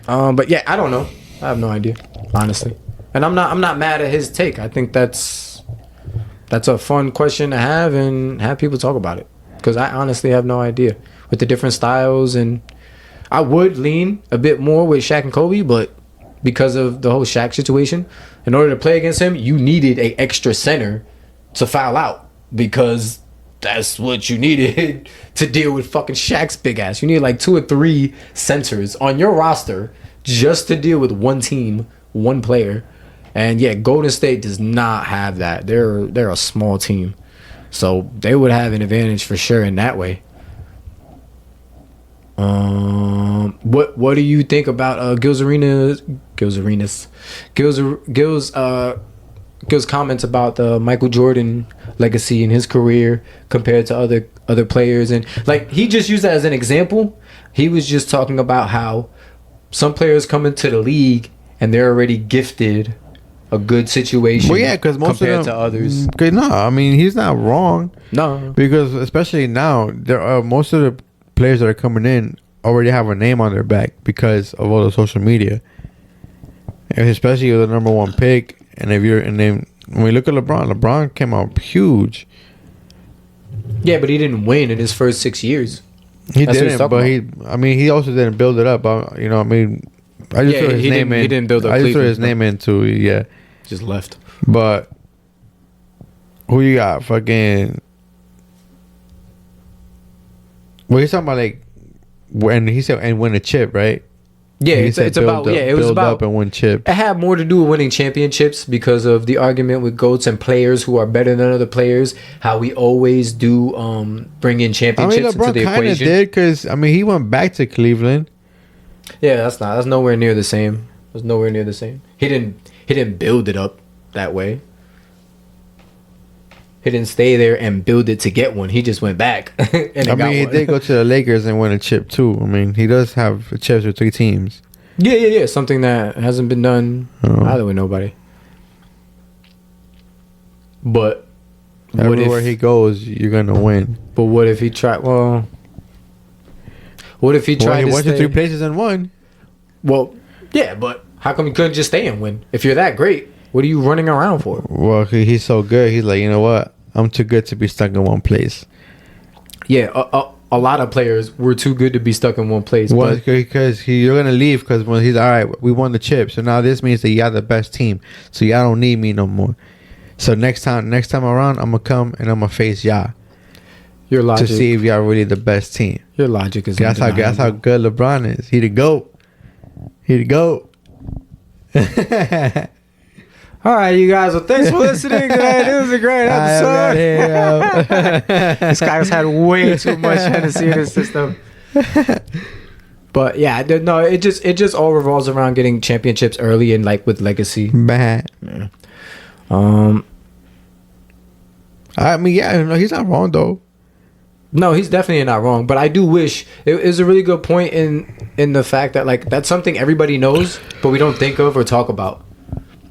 But yeah, I don't know. I have no idea, honestly. And I'm not mad at his take. I think that's a fun question to have and have people talk about it. Because I honestly have no idea with the different styles, and I would lean a bit more with Shaq and Kobe, but because of the whole Shaq situation, in order to play against him, you needed an extra center to foul out because that's what you needed to deal with fucking Shaq's big ass. You need like 2 or 3 centers on your roster just to deal with one team, one player. And yeah, Golden State does not have that. They're a small team, so they would have an advantage for sure in that way. What do you think about Gil's comments about the Michael Jordan legacy in his career compared to other players? And like, he just used that as an example. He was just talking about how some players come into the league and they're already gifted a good situation. Well, yeah, because most compared of them, to others. No, I mean, he's not wrong. No, because especially now, there are most of the players that are coming in already have a name on their back because of all the social media. And especially with the number one pick. And then when we look at LeBron came out huge. Yeah, but he didn't win in his first 6 years. He didn't, but he also didn't build it up. You know, I just threw his name in. He didn't build up. I just threw his name into just left. But who you got? Fucking. Well, he's talking about like when he said and win a chip, right? Yeah, it's about it was about up and win chips. It had more to do with winning championships because of the argument with GOATs and players who are better than other players. How we always do bring in championships into the equation. LeBron kind of did because he went back to Cleveland. Yeah, that's nowhere near the same. That's nowhere near the same. He didn't build it up that way. He didn't stay there and build it to get one. He just went back. He did go to the Lakers and win a chip too. He does have chips with 3 teams. Yeah. Something that hasn't been done either with nobody. But everywhere he goes, you're gonna win. But what if he tried? Well, what if he tried? He went to 3 places and won. Well, yeah, but how come you couldn't just stay and win? If you're that great, what are you running around for? Well, he's so good. He's like, you know what? I'm too good to be stuck in one place. Yeah, a lot of players were too good to be stuck in one place. Well, because you're gonna leave because when he's all right, we won the chip. So now this means that y'all the best team. So y'all don't need me no more. So next time around, I'm gonna come and I'm gonna face y'all. Your logic to see if y'all really the best team. Your logic is that's how good LeBron is. He the GOAT. All right, you guys. Well, thanks for listening. It was a great episode. This guy's had way too much Hennessy in his system. But yeah, no, it just all revolves around getting championships early and like with legacy. Bad. Yeah. He's not wrong though. No, he's definitely not wrong. But I do wish it was a really good point in the fact that like that's something everybody knows, but we don't think of or talk about.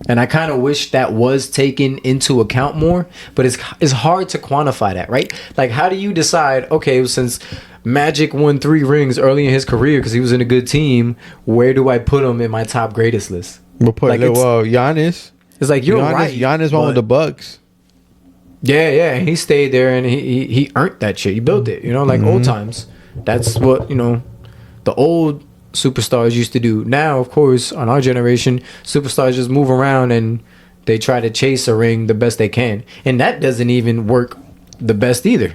And I kind of wish that was taken into account more, but it's hard to quantify that, right? Like, how do you decide, okay, since Magic won 3 rings early in his career because he was in a good team, where do I put him in my top greatest list? We'll put Giannis. It's like, you're right. Giannis won with the Bucks. Yeah, and he stayed there and he earned that shit. He built it, like old times. That's what, the old superstars used to do. Now, of course, on our generation, superstars just move around and they try to chase a ring the best they can, and that doesn't even work the best either.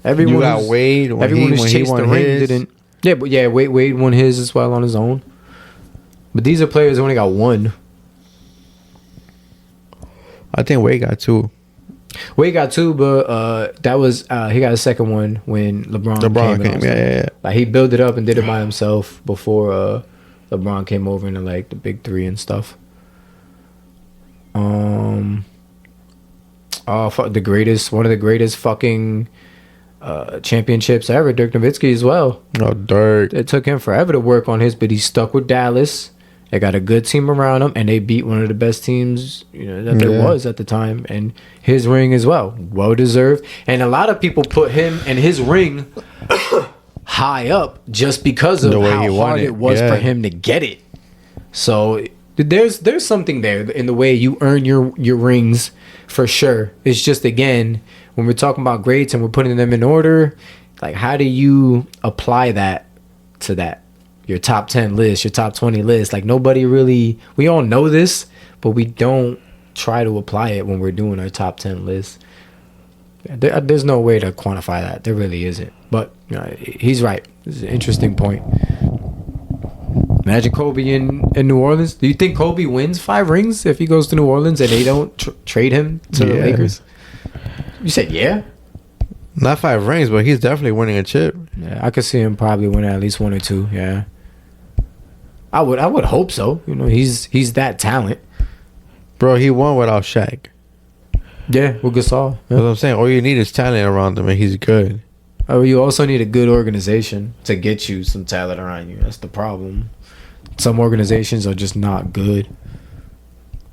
Everyone you got Wade when he won his. Wade won his as well on his own. But these are players who only got 1. I think Wade got 2. Wade got 2, but that was he got a second one when LeBron came. Yeah. Like he built it up and did it by himself before LeBron came over into like the big 3 and stuff. One of the greatest fucking championships ever, Dirk Nowitzki as well. Oh, Dirk! It took him forever to work on his, but he stuck with Dallas. They got a good team around him, and they beat one of the best teams that there was at the time. And his ring as well, well deserved. And a lot of people put him and his ring high up just because of how hard it was for him to get it. So there's something there in the way you earn your rings for sure. It's just, again, when we're talking about greats and we're putting them in order, like, how do you apply that to that? Your top 10 list, your top 20 list. Like, nobody really, we all know this, but we don't try to apply it when we're doing our top 10 list. There's no way to quantify that. There really isn't. But he's right. This is an interesting point. Imagine Kobe in New Orleans. Do you think Kobe wins 5 rings if he goes to New Orleans and they don't trade him to the Lakers? You said yeah? Not 5 rings, but he's definitely winning a chip. Yeah, I could see him probably winning at least 1 or 2. Yeah, I would hope so. He's that talent. Bro, he won without Shaq. Yeah, with Gasol. Yeah. That's what I'm saying. All you need is talent around him, and he's good. Oh, you also need a good organization to get you some talent around you. That's the problem. Some organizations are just not good,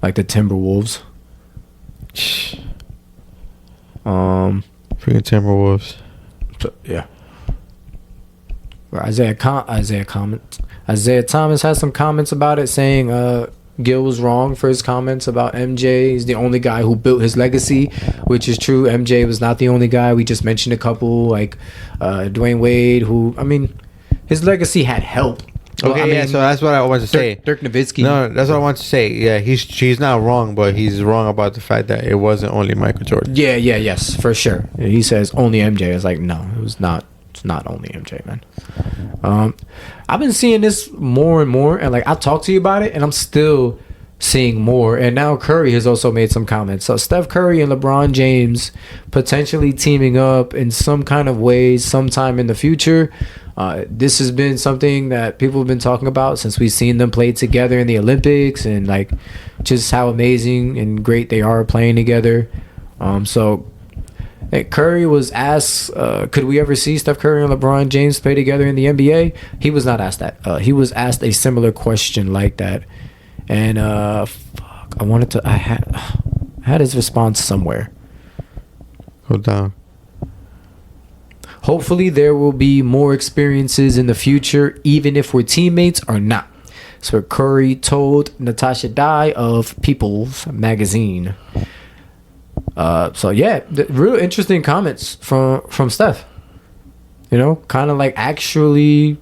like the Timberwolves. Freaking Timberwolves. So, yeah. Isaiah Thomas has some comments about it, saying Gil was wrong for his comments about MJ. He's the only guy who built his legacy, which is true. MJ was not the only guy. We just mentioned a couple, like Dwayne Wade, who, I mean, his legacy had help. Okay, Well, I yeah, mean, so that's what I want to say. Dirk Nowitzki. No, that's what I want to say. Yeah, he's not wrong, but he's wrong about the fact that it wasn't only Michael Jordan. Yes, for sure. He says only MJ. It's like, no, it was not. It's not only MJ, man. I've been seeing this more and more, and like I talked to you about it, and I'm still seeing more. And now Curry has also made some comments. So Steph Curry and LeBron James potentially teaming up in some kind of ways sometime in the future. This has been something that people have been talking about since we've seen them play together in the Olympics, and like just how amazing and great they are playing together. So Curry was asked, could we ever see Steph Curry and LeBron James play together in the NBA? He was not asked that. He was asked a similar question like that. And I had his response somewhere. Hold on. Hopefully there will be more experiences in the future, even if we're teammates or not. So Curry told Natasha Dye of People's Magazine. So yeah, the real interesting comments from Steph. You know, kind of like actually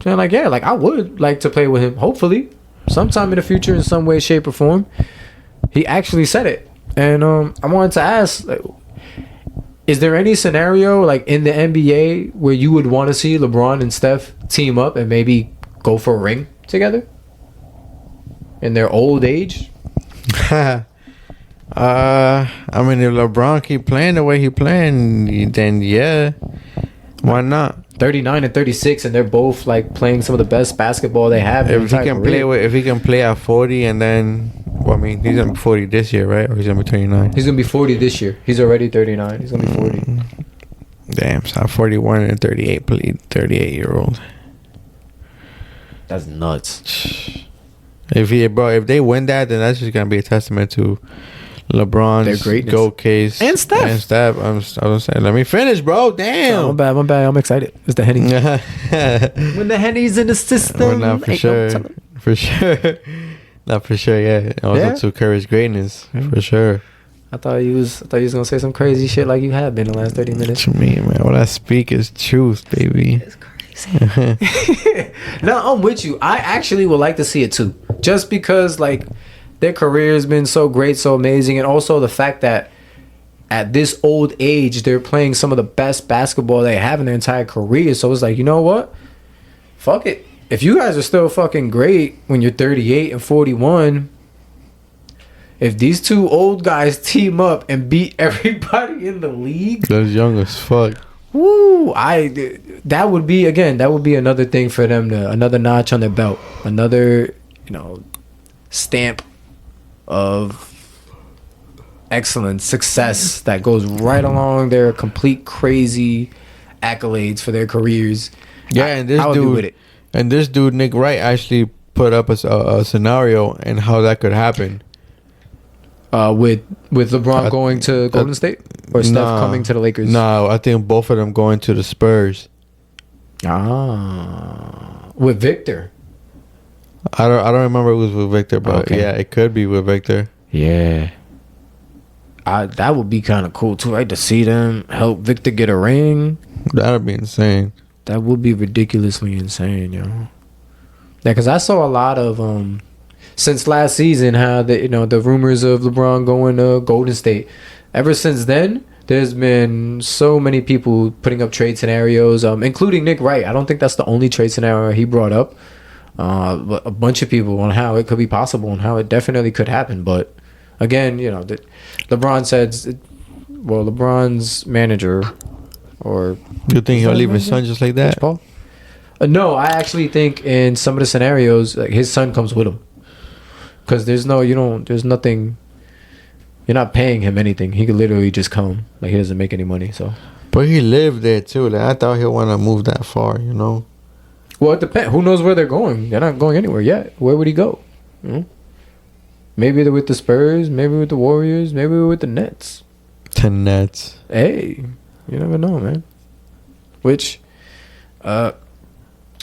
saying like, yeah, like I would like to play with him. Hopefully, sometime in the future, in some way, shape, or form. He actually said it, and I wanted to ask, like, is there any scenario like in the NBA where you would want to see LeBron and Steph team up and maybe go for a ring together in their old age? I mean, if LeBron keep playing the way he playing, then yeah, why not? 39 and 36, and they're both like playing some of the best basketball they have. If he can play at 40, and then, well, I mean, he's gonna be 40 this year, right? Or he's gonna be 39. He's gonna be 40 this year. He's already 39. He's gonna be 40. Damn, so 41 and 38-year-old. That's nuts. If they win that, then that's just gonna be a testament to LeBron's GOAT case and Steph. I'm saying, let me finish, bro. Damn. Oh, my bad. I'm excited. It's the Henny. When the Henny's in the system. Well, not for sure. For sure. Not for sure. Yeah. Also to Curry's greatness. For sure. I thought you was gonna say some crazy shit like you have been the last 30 minutes. To me, man, what I speak is truth, baby. It's crazy. No, I'm with you. I actually would like to see it too, just because like their career has been so great, so amazing, and also the fact that at this old age they're playing some of the best basketball they have in their entire career. So it's like, you know what? Fuck it. If you guys are still fucking great when you're 38 and 41, if these two old guys team up and beat everybody in the league, that's young as fuck. Woo! That would be another thing for them, another notch on their belt, another, stamp of excellence, success that goes right along their complete crazy accolades for their careers. Yeah, and this dude, with it. And this dude Nick Wright actually put up a scenario and how that could happen. With LeBron going to Golden State or Steph coming to the Lakers? No, I think both of them going to the Spurs. With Victor. I don't remember it was with Victor, but yeah, it could be with Victor. Yeah. That would be kind of cool too, right? To see them help Victor get a ring. That'd be insane. That would be ridiculously insane, yo. Yeah, because I saw a lot of since last season how the rumors of LeBron going to Golden State. Ever since then, there's been so many people putting up trade scenarios, including Nick Wright. I don't think that's the only trade scenario he brought up. But a bunch of people on how it could be possible and how it definitely could happen. But again, LeBron says, LeBron's manager, or you think he'll leave his son just like that? Paul? No, I actually think in some of the scenarios, like his son comes with him, because there's nothing. You're not paying him anything. He could literally just come. Like, he doesn't make any money. So, but he lived there too. Like, I thought he'll want to move that far. Well, it depends. Who knows where they're going? They're not going anywhere yet. Where would he go? Maybe they're with the Spurs. Maybe with the Warriors. Maybe with the Nets. The Nets. Hey, you never know, man. Which, on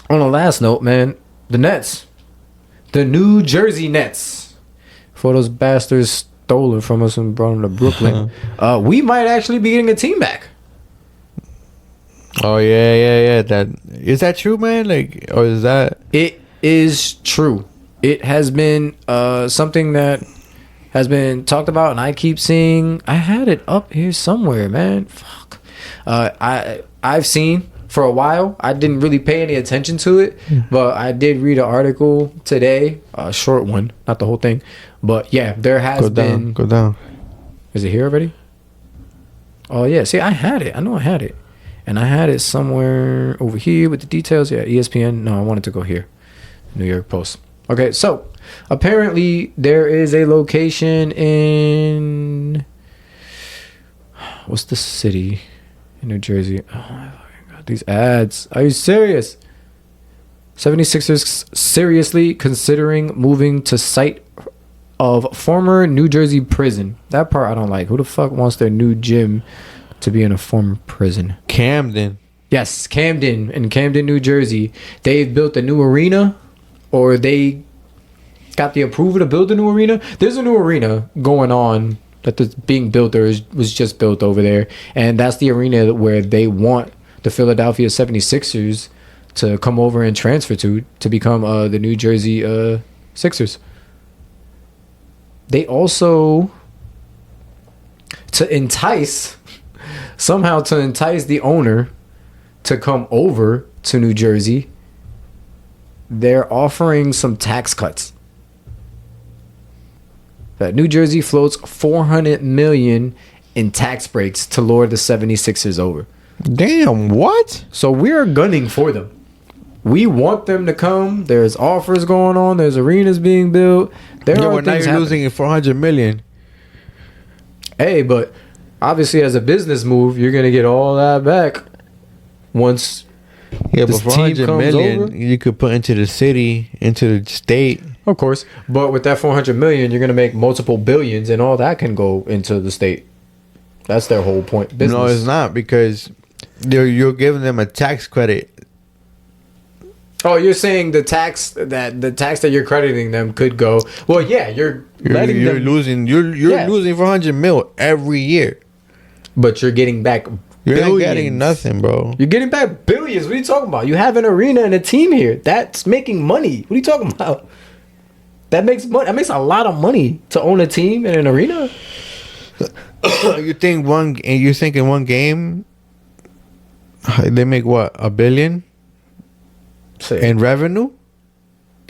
a last note, man, the Nets The New Jersey Nets. For those bastards stole it from us and brought them to Brooklyn. We might actually be getting a team back. Oh yeah. That is that true, man? Like, or is that? It is true. It has been something that has been talked about, and I keep seeing. I had it up here somewhere, man. Fuck. I've seen for a while. I didn't really pay any attention to it, but I did read an article today, a short one, not the whole thing. But yeah, there has been. Go down. Is it here already? Oh yeah. See, I had it. I know I had it, and I had it somewhere over here with the details. Yeah, ESPN. No, I wanted to go here. New York Post. Okay, so apparently there is a location in what's the city in New Jersey? Oh my God, these ads. Are you serious? 76ers seriously considering moving to site of former New Jersey prison. That part I don't like. Who the fuck wants their new gym to be in a former prison? Camden. Yes, Camden, in Camden, New Jersey. They've built a new arena, or they got the approval to build a new arena. There's a new arena going on that is being built, or was just built over there. And that's the arena where they want the Philadelphia 76ers to come over and transfer to become the New Jersey Sixers. They also, to entice the owner to come over to New Jersey, they're offering some tax cuts. That New Jersey floats $400 million in tax breaks to lure the 76ers over. Damn, what? So we're gunning for them. We want them to come. There's offers going on. There's arenas being built. There are now things you're happening. losing $400 million. Hey, but obviously as a business move, you're gonna get all that back once. Yeah, but this team $400 comes million over. you could put into the city, into the state. Of course, but with that $400 million, you're gonna make multiple billions, and all that can go into the state. That's their whole point. Business. No, it's not, because you're giving them a tax credit. Oh, you're saying the tax that you're crediting them could go. Well, yeah, you're letting them, losing. You're losing $400 million every year. but you're getting back. You're billions. not getting nothing, bro. You're getting back billions. What are you talking about? You have an arena and a team here. That's making money. What are you talking about? That makes money. That makes a lot of money to own a team and an arena. You think in one game they make what, $1 billion in revenue?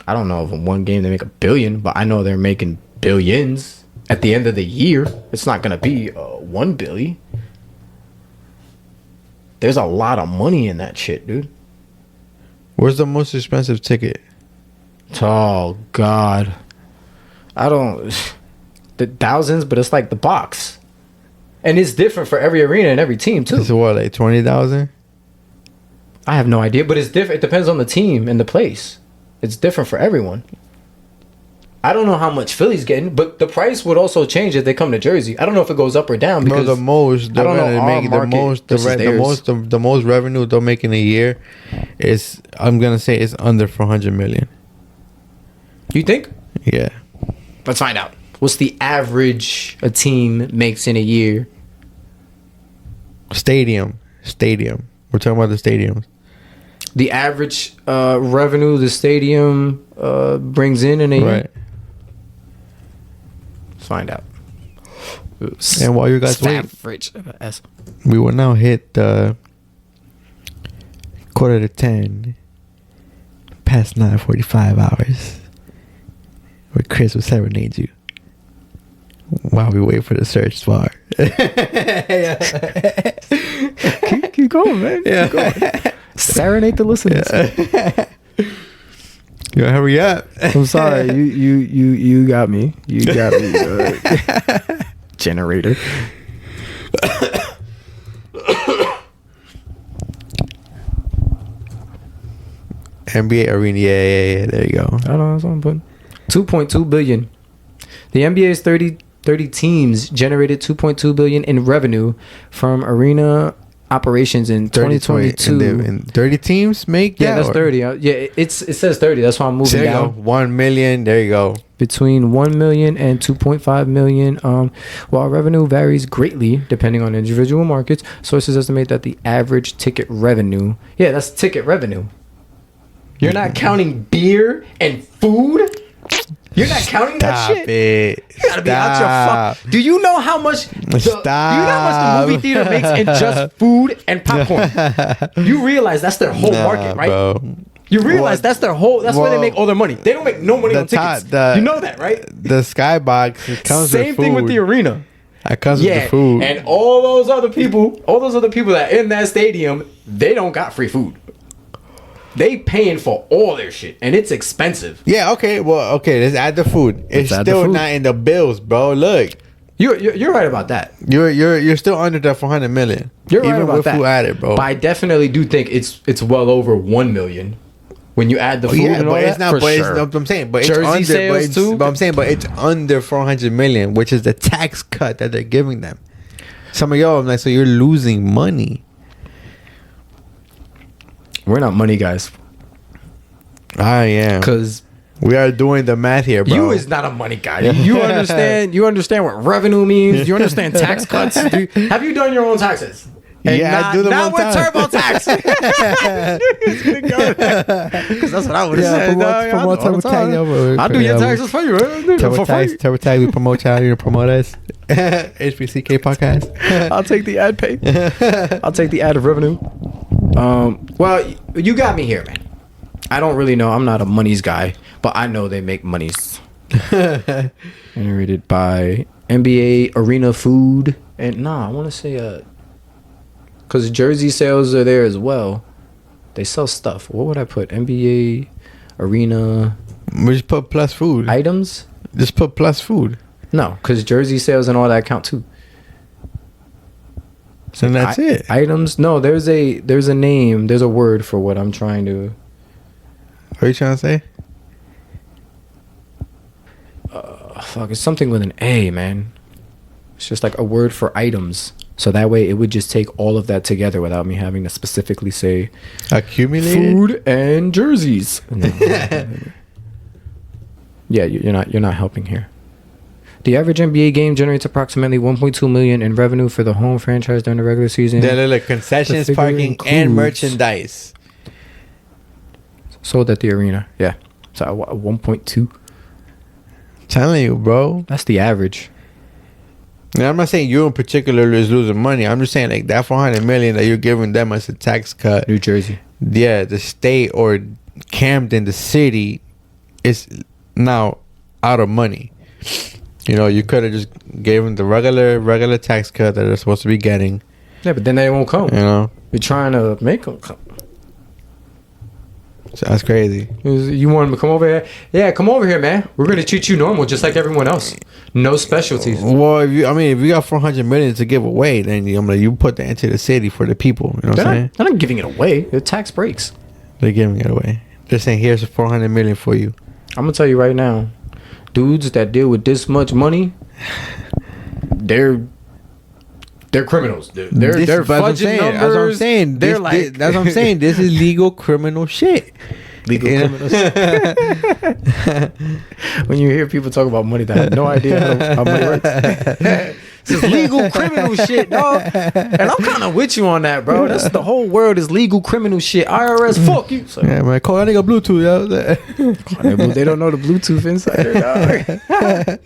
I don't know if in one game they make $1 billion, but I know they're making billions at the end of the year. It's not gonna be $1 billion. There's a lot of money in that shit, dude. Where's the most expensive ticket? Oh God, I don't. The thousands, but it's like the box, and it's different for every arena and every team too. It's what, like 20,000? I have no idea, but it's different. It depends on the team and the place. It's different for everyone. I don't know how much Philly's getting, but the price would also change if they come to Jersey. I don't know if it goes up or down because the most I don't know our market versus theirs. the most revenue they'll make in a year is, I'm gonna say, it's under 400 million. You think? Yeah. Let's find out. What's the average a team makes in a year? Stadium. We're talking about the stadiums. The average revenue the stadium brings in a year? Right. Let's find out. And while you guys wait, we will now hit the 9:45, past 9:45 hours, where Chris will serenade you while we wait for the search bar. keep going, man. Yeah. Keep going. Serenade the listeners. Yo, hurry up. I'm sorry. You got me. You got me. Generator. NBA arena. Yeah. There you go. I don't know. That's what I'm putting. 2.2 billion. The NBA's 30 teams generated 2.2 billion in revenue from arena operations in 2022. And 30 teams make that? Yeah, that's 30. Yeah, it says 30. That's why I'm moving down. 1 million. There you go. Between 1 million and 2.5 million. While revenue varies greatly depending on individual markets, sources estimate that the average ticket revenue. Yeah, that's ticket revenue. You're not counting beer and food? You're not counting that shit? It. You gotta be out your fuck. Do you know how much do you know how much the movie theater makes in just food and popcorn? You realize that's their whole market, right? Bro. You realize that's their whole. That's where they make all their money. They don't make no money on tickets. You know that, right? The skybox comes with food. Same thing with the arena. It comes with the food. And all those other people that in that stadium, they don't got free food. They paying for all their shit, and it's expensive. Yeah, okay. Well, okay. Let's add the food. It's still not in the bills, bro. Look, you're right about that. You're still under the 400 million. You're right about that. Food added, bro. But I definitely do think it's well over 1 million when you add the food and all that. But it's not what I'm saying. But Jersey it's under, sales too. But I'm saying, but it's under 400 million, which is the tax cut that they're giving them. Some of y'all, I'm like, so you're losing money. We're not money guys. I am. Because we are doing the math here, bro. You is not a money guy. You understand what revenue means. You understand tax cuts. Have you done your own taxes? And yeah, I do them not with TurboTax. Because that's what I would have said. I'll do your taxes for you. TurboTax, we promote y'all. You promote us. HBCK podcast. I'll take the ad pay. I'll take the ad of revenue. Well, you got me here, man. I don't really know. I'm not a monies guy, but I know they make monies. Generated by NBA Arena Food. And I want to say because jersey sales are there as well. They sell stuff. What would I put? NBA Arena. We just put plus food. Items? Just put plus food. No, because jersey sales and all that count too. So that's it. Items? No, there's a name. There's a word for what I'm trying to. What are you trying to say? Fuck, it's something with an A, man. It's just like a word for items. So that way it would just take all of that together without me having to specifically say accumulated food and jerseys. Yeah, you're not helping here. The average NBA game generates approximately 1.2 million in revenue for the home franchise during the regular season. They're like concessions, parking, and merchandise. Sold at the arena. Yeah. So 1.2. Telling you, bro. That's the average. Now, I'm not saying you in particular is losing money. I'm just saying like that 400 million that you're giving them as a tax cut. New Jersey. Yeah, the state or Camden, the city, is now out of money. You know, you could have just gave them the regular tax cut that they're supposed to be getting. Yeah, but then they won't come. You know, you're trying to make them come. So that's crazy. You want them to come over here? Yeah, come over here, man. We're gonna treat you normal, just like everyone else. No specialties. Well, if you got 400 million to give away, then you put that into the city for the people. You know what I'm saying? They're not giving it away. The tax breaks. They're giving it away. They're saying here's 400 million for you. I'm gonna tell you right now, dudes that deal with this much money, they're criminals. They're fudging numbers. That's what I'm saying. That's what I'm saying. This is legal criminal shit. Legal criminals. When you hear people talk about money that have no idea how money works, this is legal criminal shit, dog. And I'm kind of with you on that, bro. That's the whole world is legal criminal shit. IRS, fuck you. So, yeah, man. Call that nigga Bluetooth, yo. They don't know the Bluetooth insider, dog.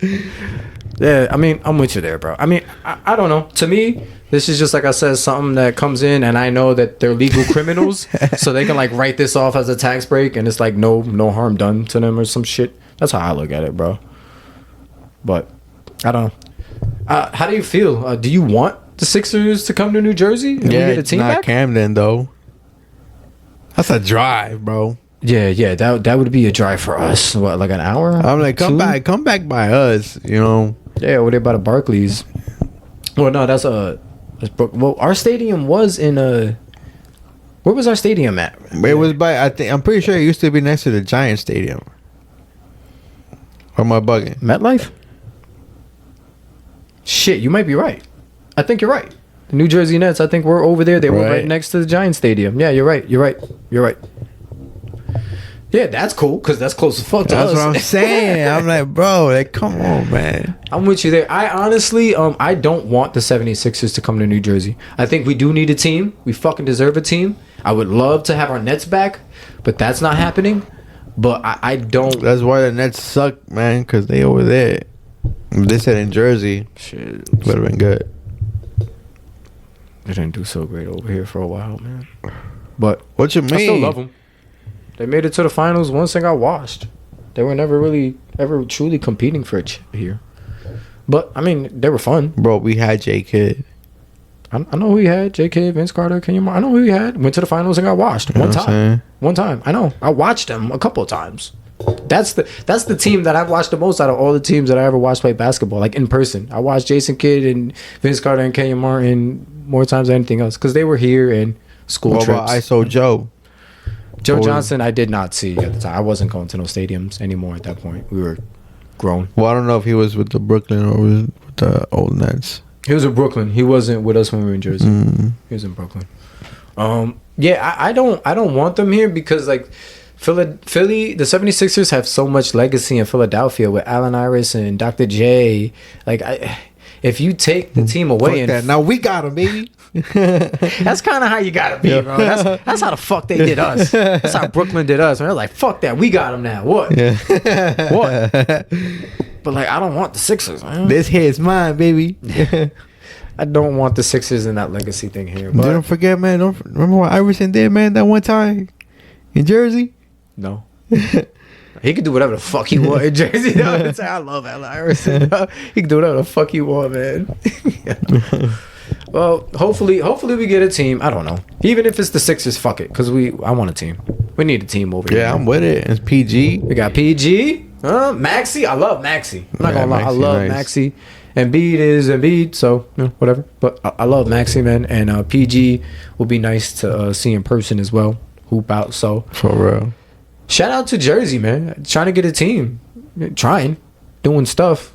Yeah, I mean, I'm with you there, bro. I mean, I don't know. To me, this is just, like I said, something that comes in and I know that they're legal criminals, so they can, like, write this off as a tax break and it's, like, no harm done to them or some shit. That's how I look at it, bro. But, I don't know. How do you feel? Do you want the Sixers to come to New Jersey and get a team not back? Camden, though. That's a drive, bro. Yeah, that would be a drive for us. What, like an hour? I'm like, come back by us, you know. Yeah, we're there by the Barclays. Well, no, that's well, our stadium was in where was our stadium at? It was by, I'm pretty sure it used to be next to the Giant Stadium. Or am I bugging? MetLife? Shit, you might be right. I think you're right. The New Jersey Nets, I think, were over there. They were Right. right next to the Giants Stadium. Yeah, you're right. Yeah, that's cool because that's close as fuck to That's us. what I'm saying. I'm like, bro, like, come on, man. I'm with you there. I honestly, I don't want the 76ers to come to New Jersey. I think we do need a team. We fucking deserve a team. I would love to have our Nets back, but that's not happening. But I don't. That's why the Nets suck, man, because they over there. If they said in Jersey, Shit. would have been good. They didn't do so great over here for a while, man. But What you mean? I still love them. They made it to the finals once they got washed. They were never really ever truly competing for it here. But I mean, they were fun. Bro, we had J Kidd. I know who he had. J.K., Vince Carter, Kenya Moore. I know who he had. Went to the finals and got washed You know one what I'm time. saying? One time. I know. I watched them a couple of times. That's the team that I've watched the most out of all the teams that I ever watched play basketball, like in person. I watched Jason Kidd and Vince Carter and Kenya Martin more times than anything else because they were here and school What trips. about ISO Joe? Joe Or- Johnson, I did not see at the time. I wasn't going to no stadiums anymore at that point. We were grown. Well, I don't know if he was with the Brooklyn or with the old Nets. He was in Brooklyn. He wasn't with us when we were in Jersey. He was in Brooklyn. Yeah, I don't want them here because like Philly, the 76ers have so much legacy in Philadelphia with Allen Iverson and Dr. J. Like if you take the team away Fuck that. Now we got him, baby. that's kind of how you gotta be, bro. That's how the fuck they did us. That's how Brooklyn did us. And they're like, fuck that, we got him now. What? Yeah. What? But like, I don't want the Sixers, man. This here is mine, baby. I don't want the Sixers in that legacy thing here. But Don't forget, man. Don't remember what Iverson did, man, that one time in Jersey. no. He could do whatever the fuck he want in Jersey. Though. I love Allen Iverson. He can do whatever the fuck he want, man. Well, hopefully we get a team. I don't know. Even if it's the Sixers, fuck it. Because I want a team. We need a team over here. Yeah, I'm with it. It's PG. We got PG. Maxi. I love Maxi. I'm not going to lie. I Maxey, love nice. Maxi. Embiid is Embiid. So, whatever. But I love Maxi, man. And PG will be nice to see in person as well. Hoop out. So, For real. shout out to Jersey, man. Trying to get a team. Doing stuff.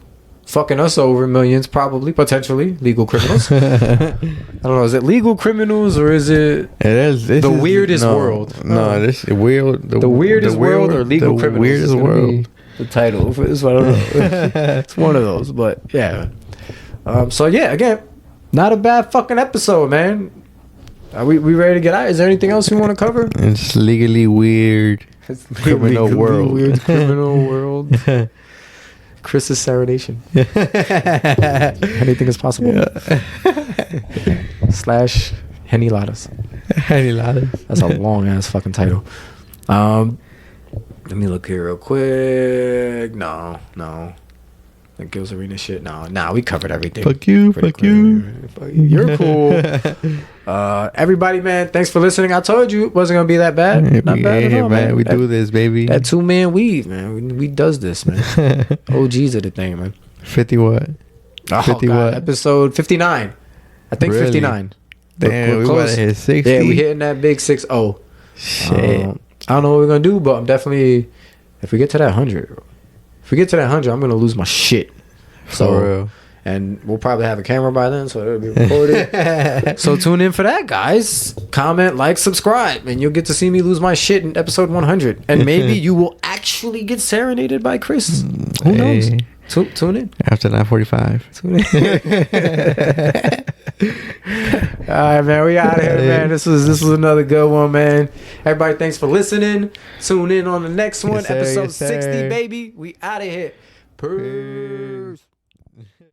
Fucking us over millions, probably, potentially. Legal criminals. I don't know. Is it legal criminals or is it It is. the weirdest world? No, this is weird. The weirdest world or legal the criminals? weirdest is gonna world. be the title for this one. I don't know. It's one of those, but yeah. So yeah, again, not a bad fucking episode, man. Are we ready to get out? Is there anything else we want to cover? It's legally weird. It's Criminal legally world. weird criminal world. Chris's serenation. Anything is possible. / Henny Ladas. That's a long ass fucking title. Let me look here real quick. No. The Gills Arena shit. No, we covered everything. Fuck you. Pretty Fuck you. clear. You're cool. Everybody, man, thanks for listening. I told you it wasn't gonna be that bad. Not bad at all, man. We That- do this, baby. That 2-man weave, man. We does this, man. OGs of the thing, man. 50 what? Oh, 50 God. what? Episode 59. I think Really? 59. Damn, We're we close. about to hit 60. Yeah, we hitting that big 6-0. Shit. I don't know what we're gonna do, but I'm definitely. If we get to that 100, I'm gonna lose my shit. So, For real. and we'll probably have a camera by then, so it'll be recorded. So tune in for that, guys. Comment, like, subscribe, and you'll get to see me lose my shit in episode 100. And maybe you will actually get serenaded by Chris. Who knows? Hey. Tune in. After 9:45. Tune in. All right, man. We out of here, man. This was another good one, man. Everybody, thanks for listening. Tune in on the next one, Yes, sir. episode Yes, sir. 60, baby. We out of here. Peace.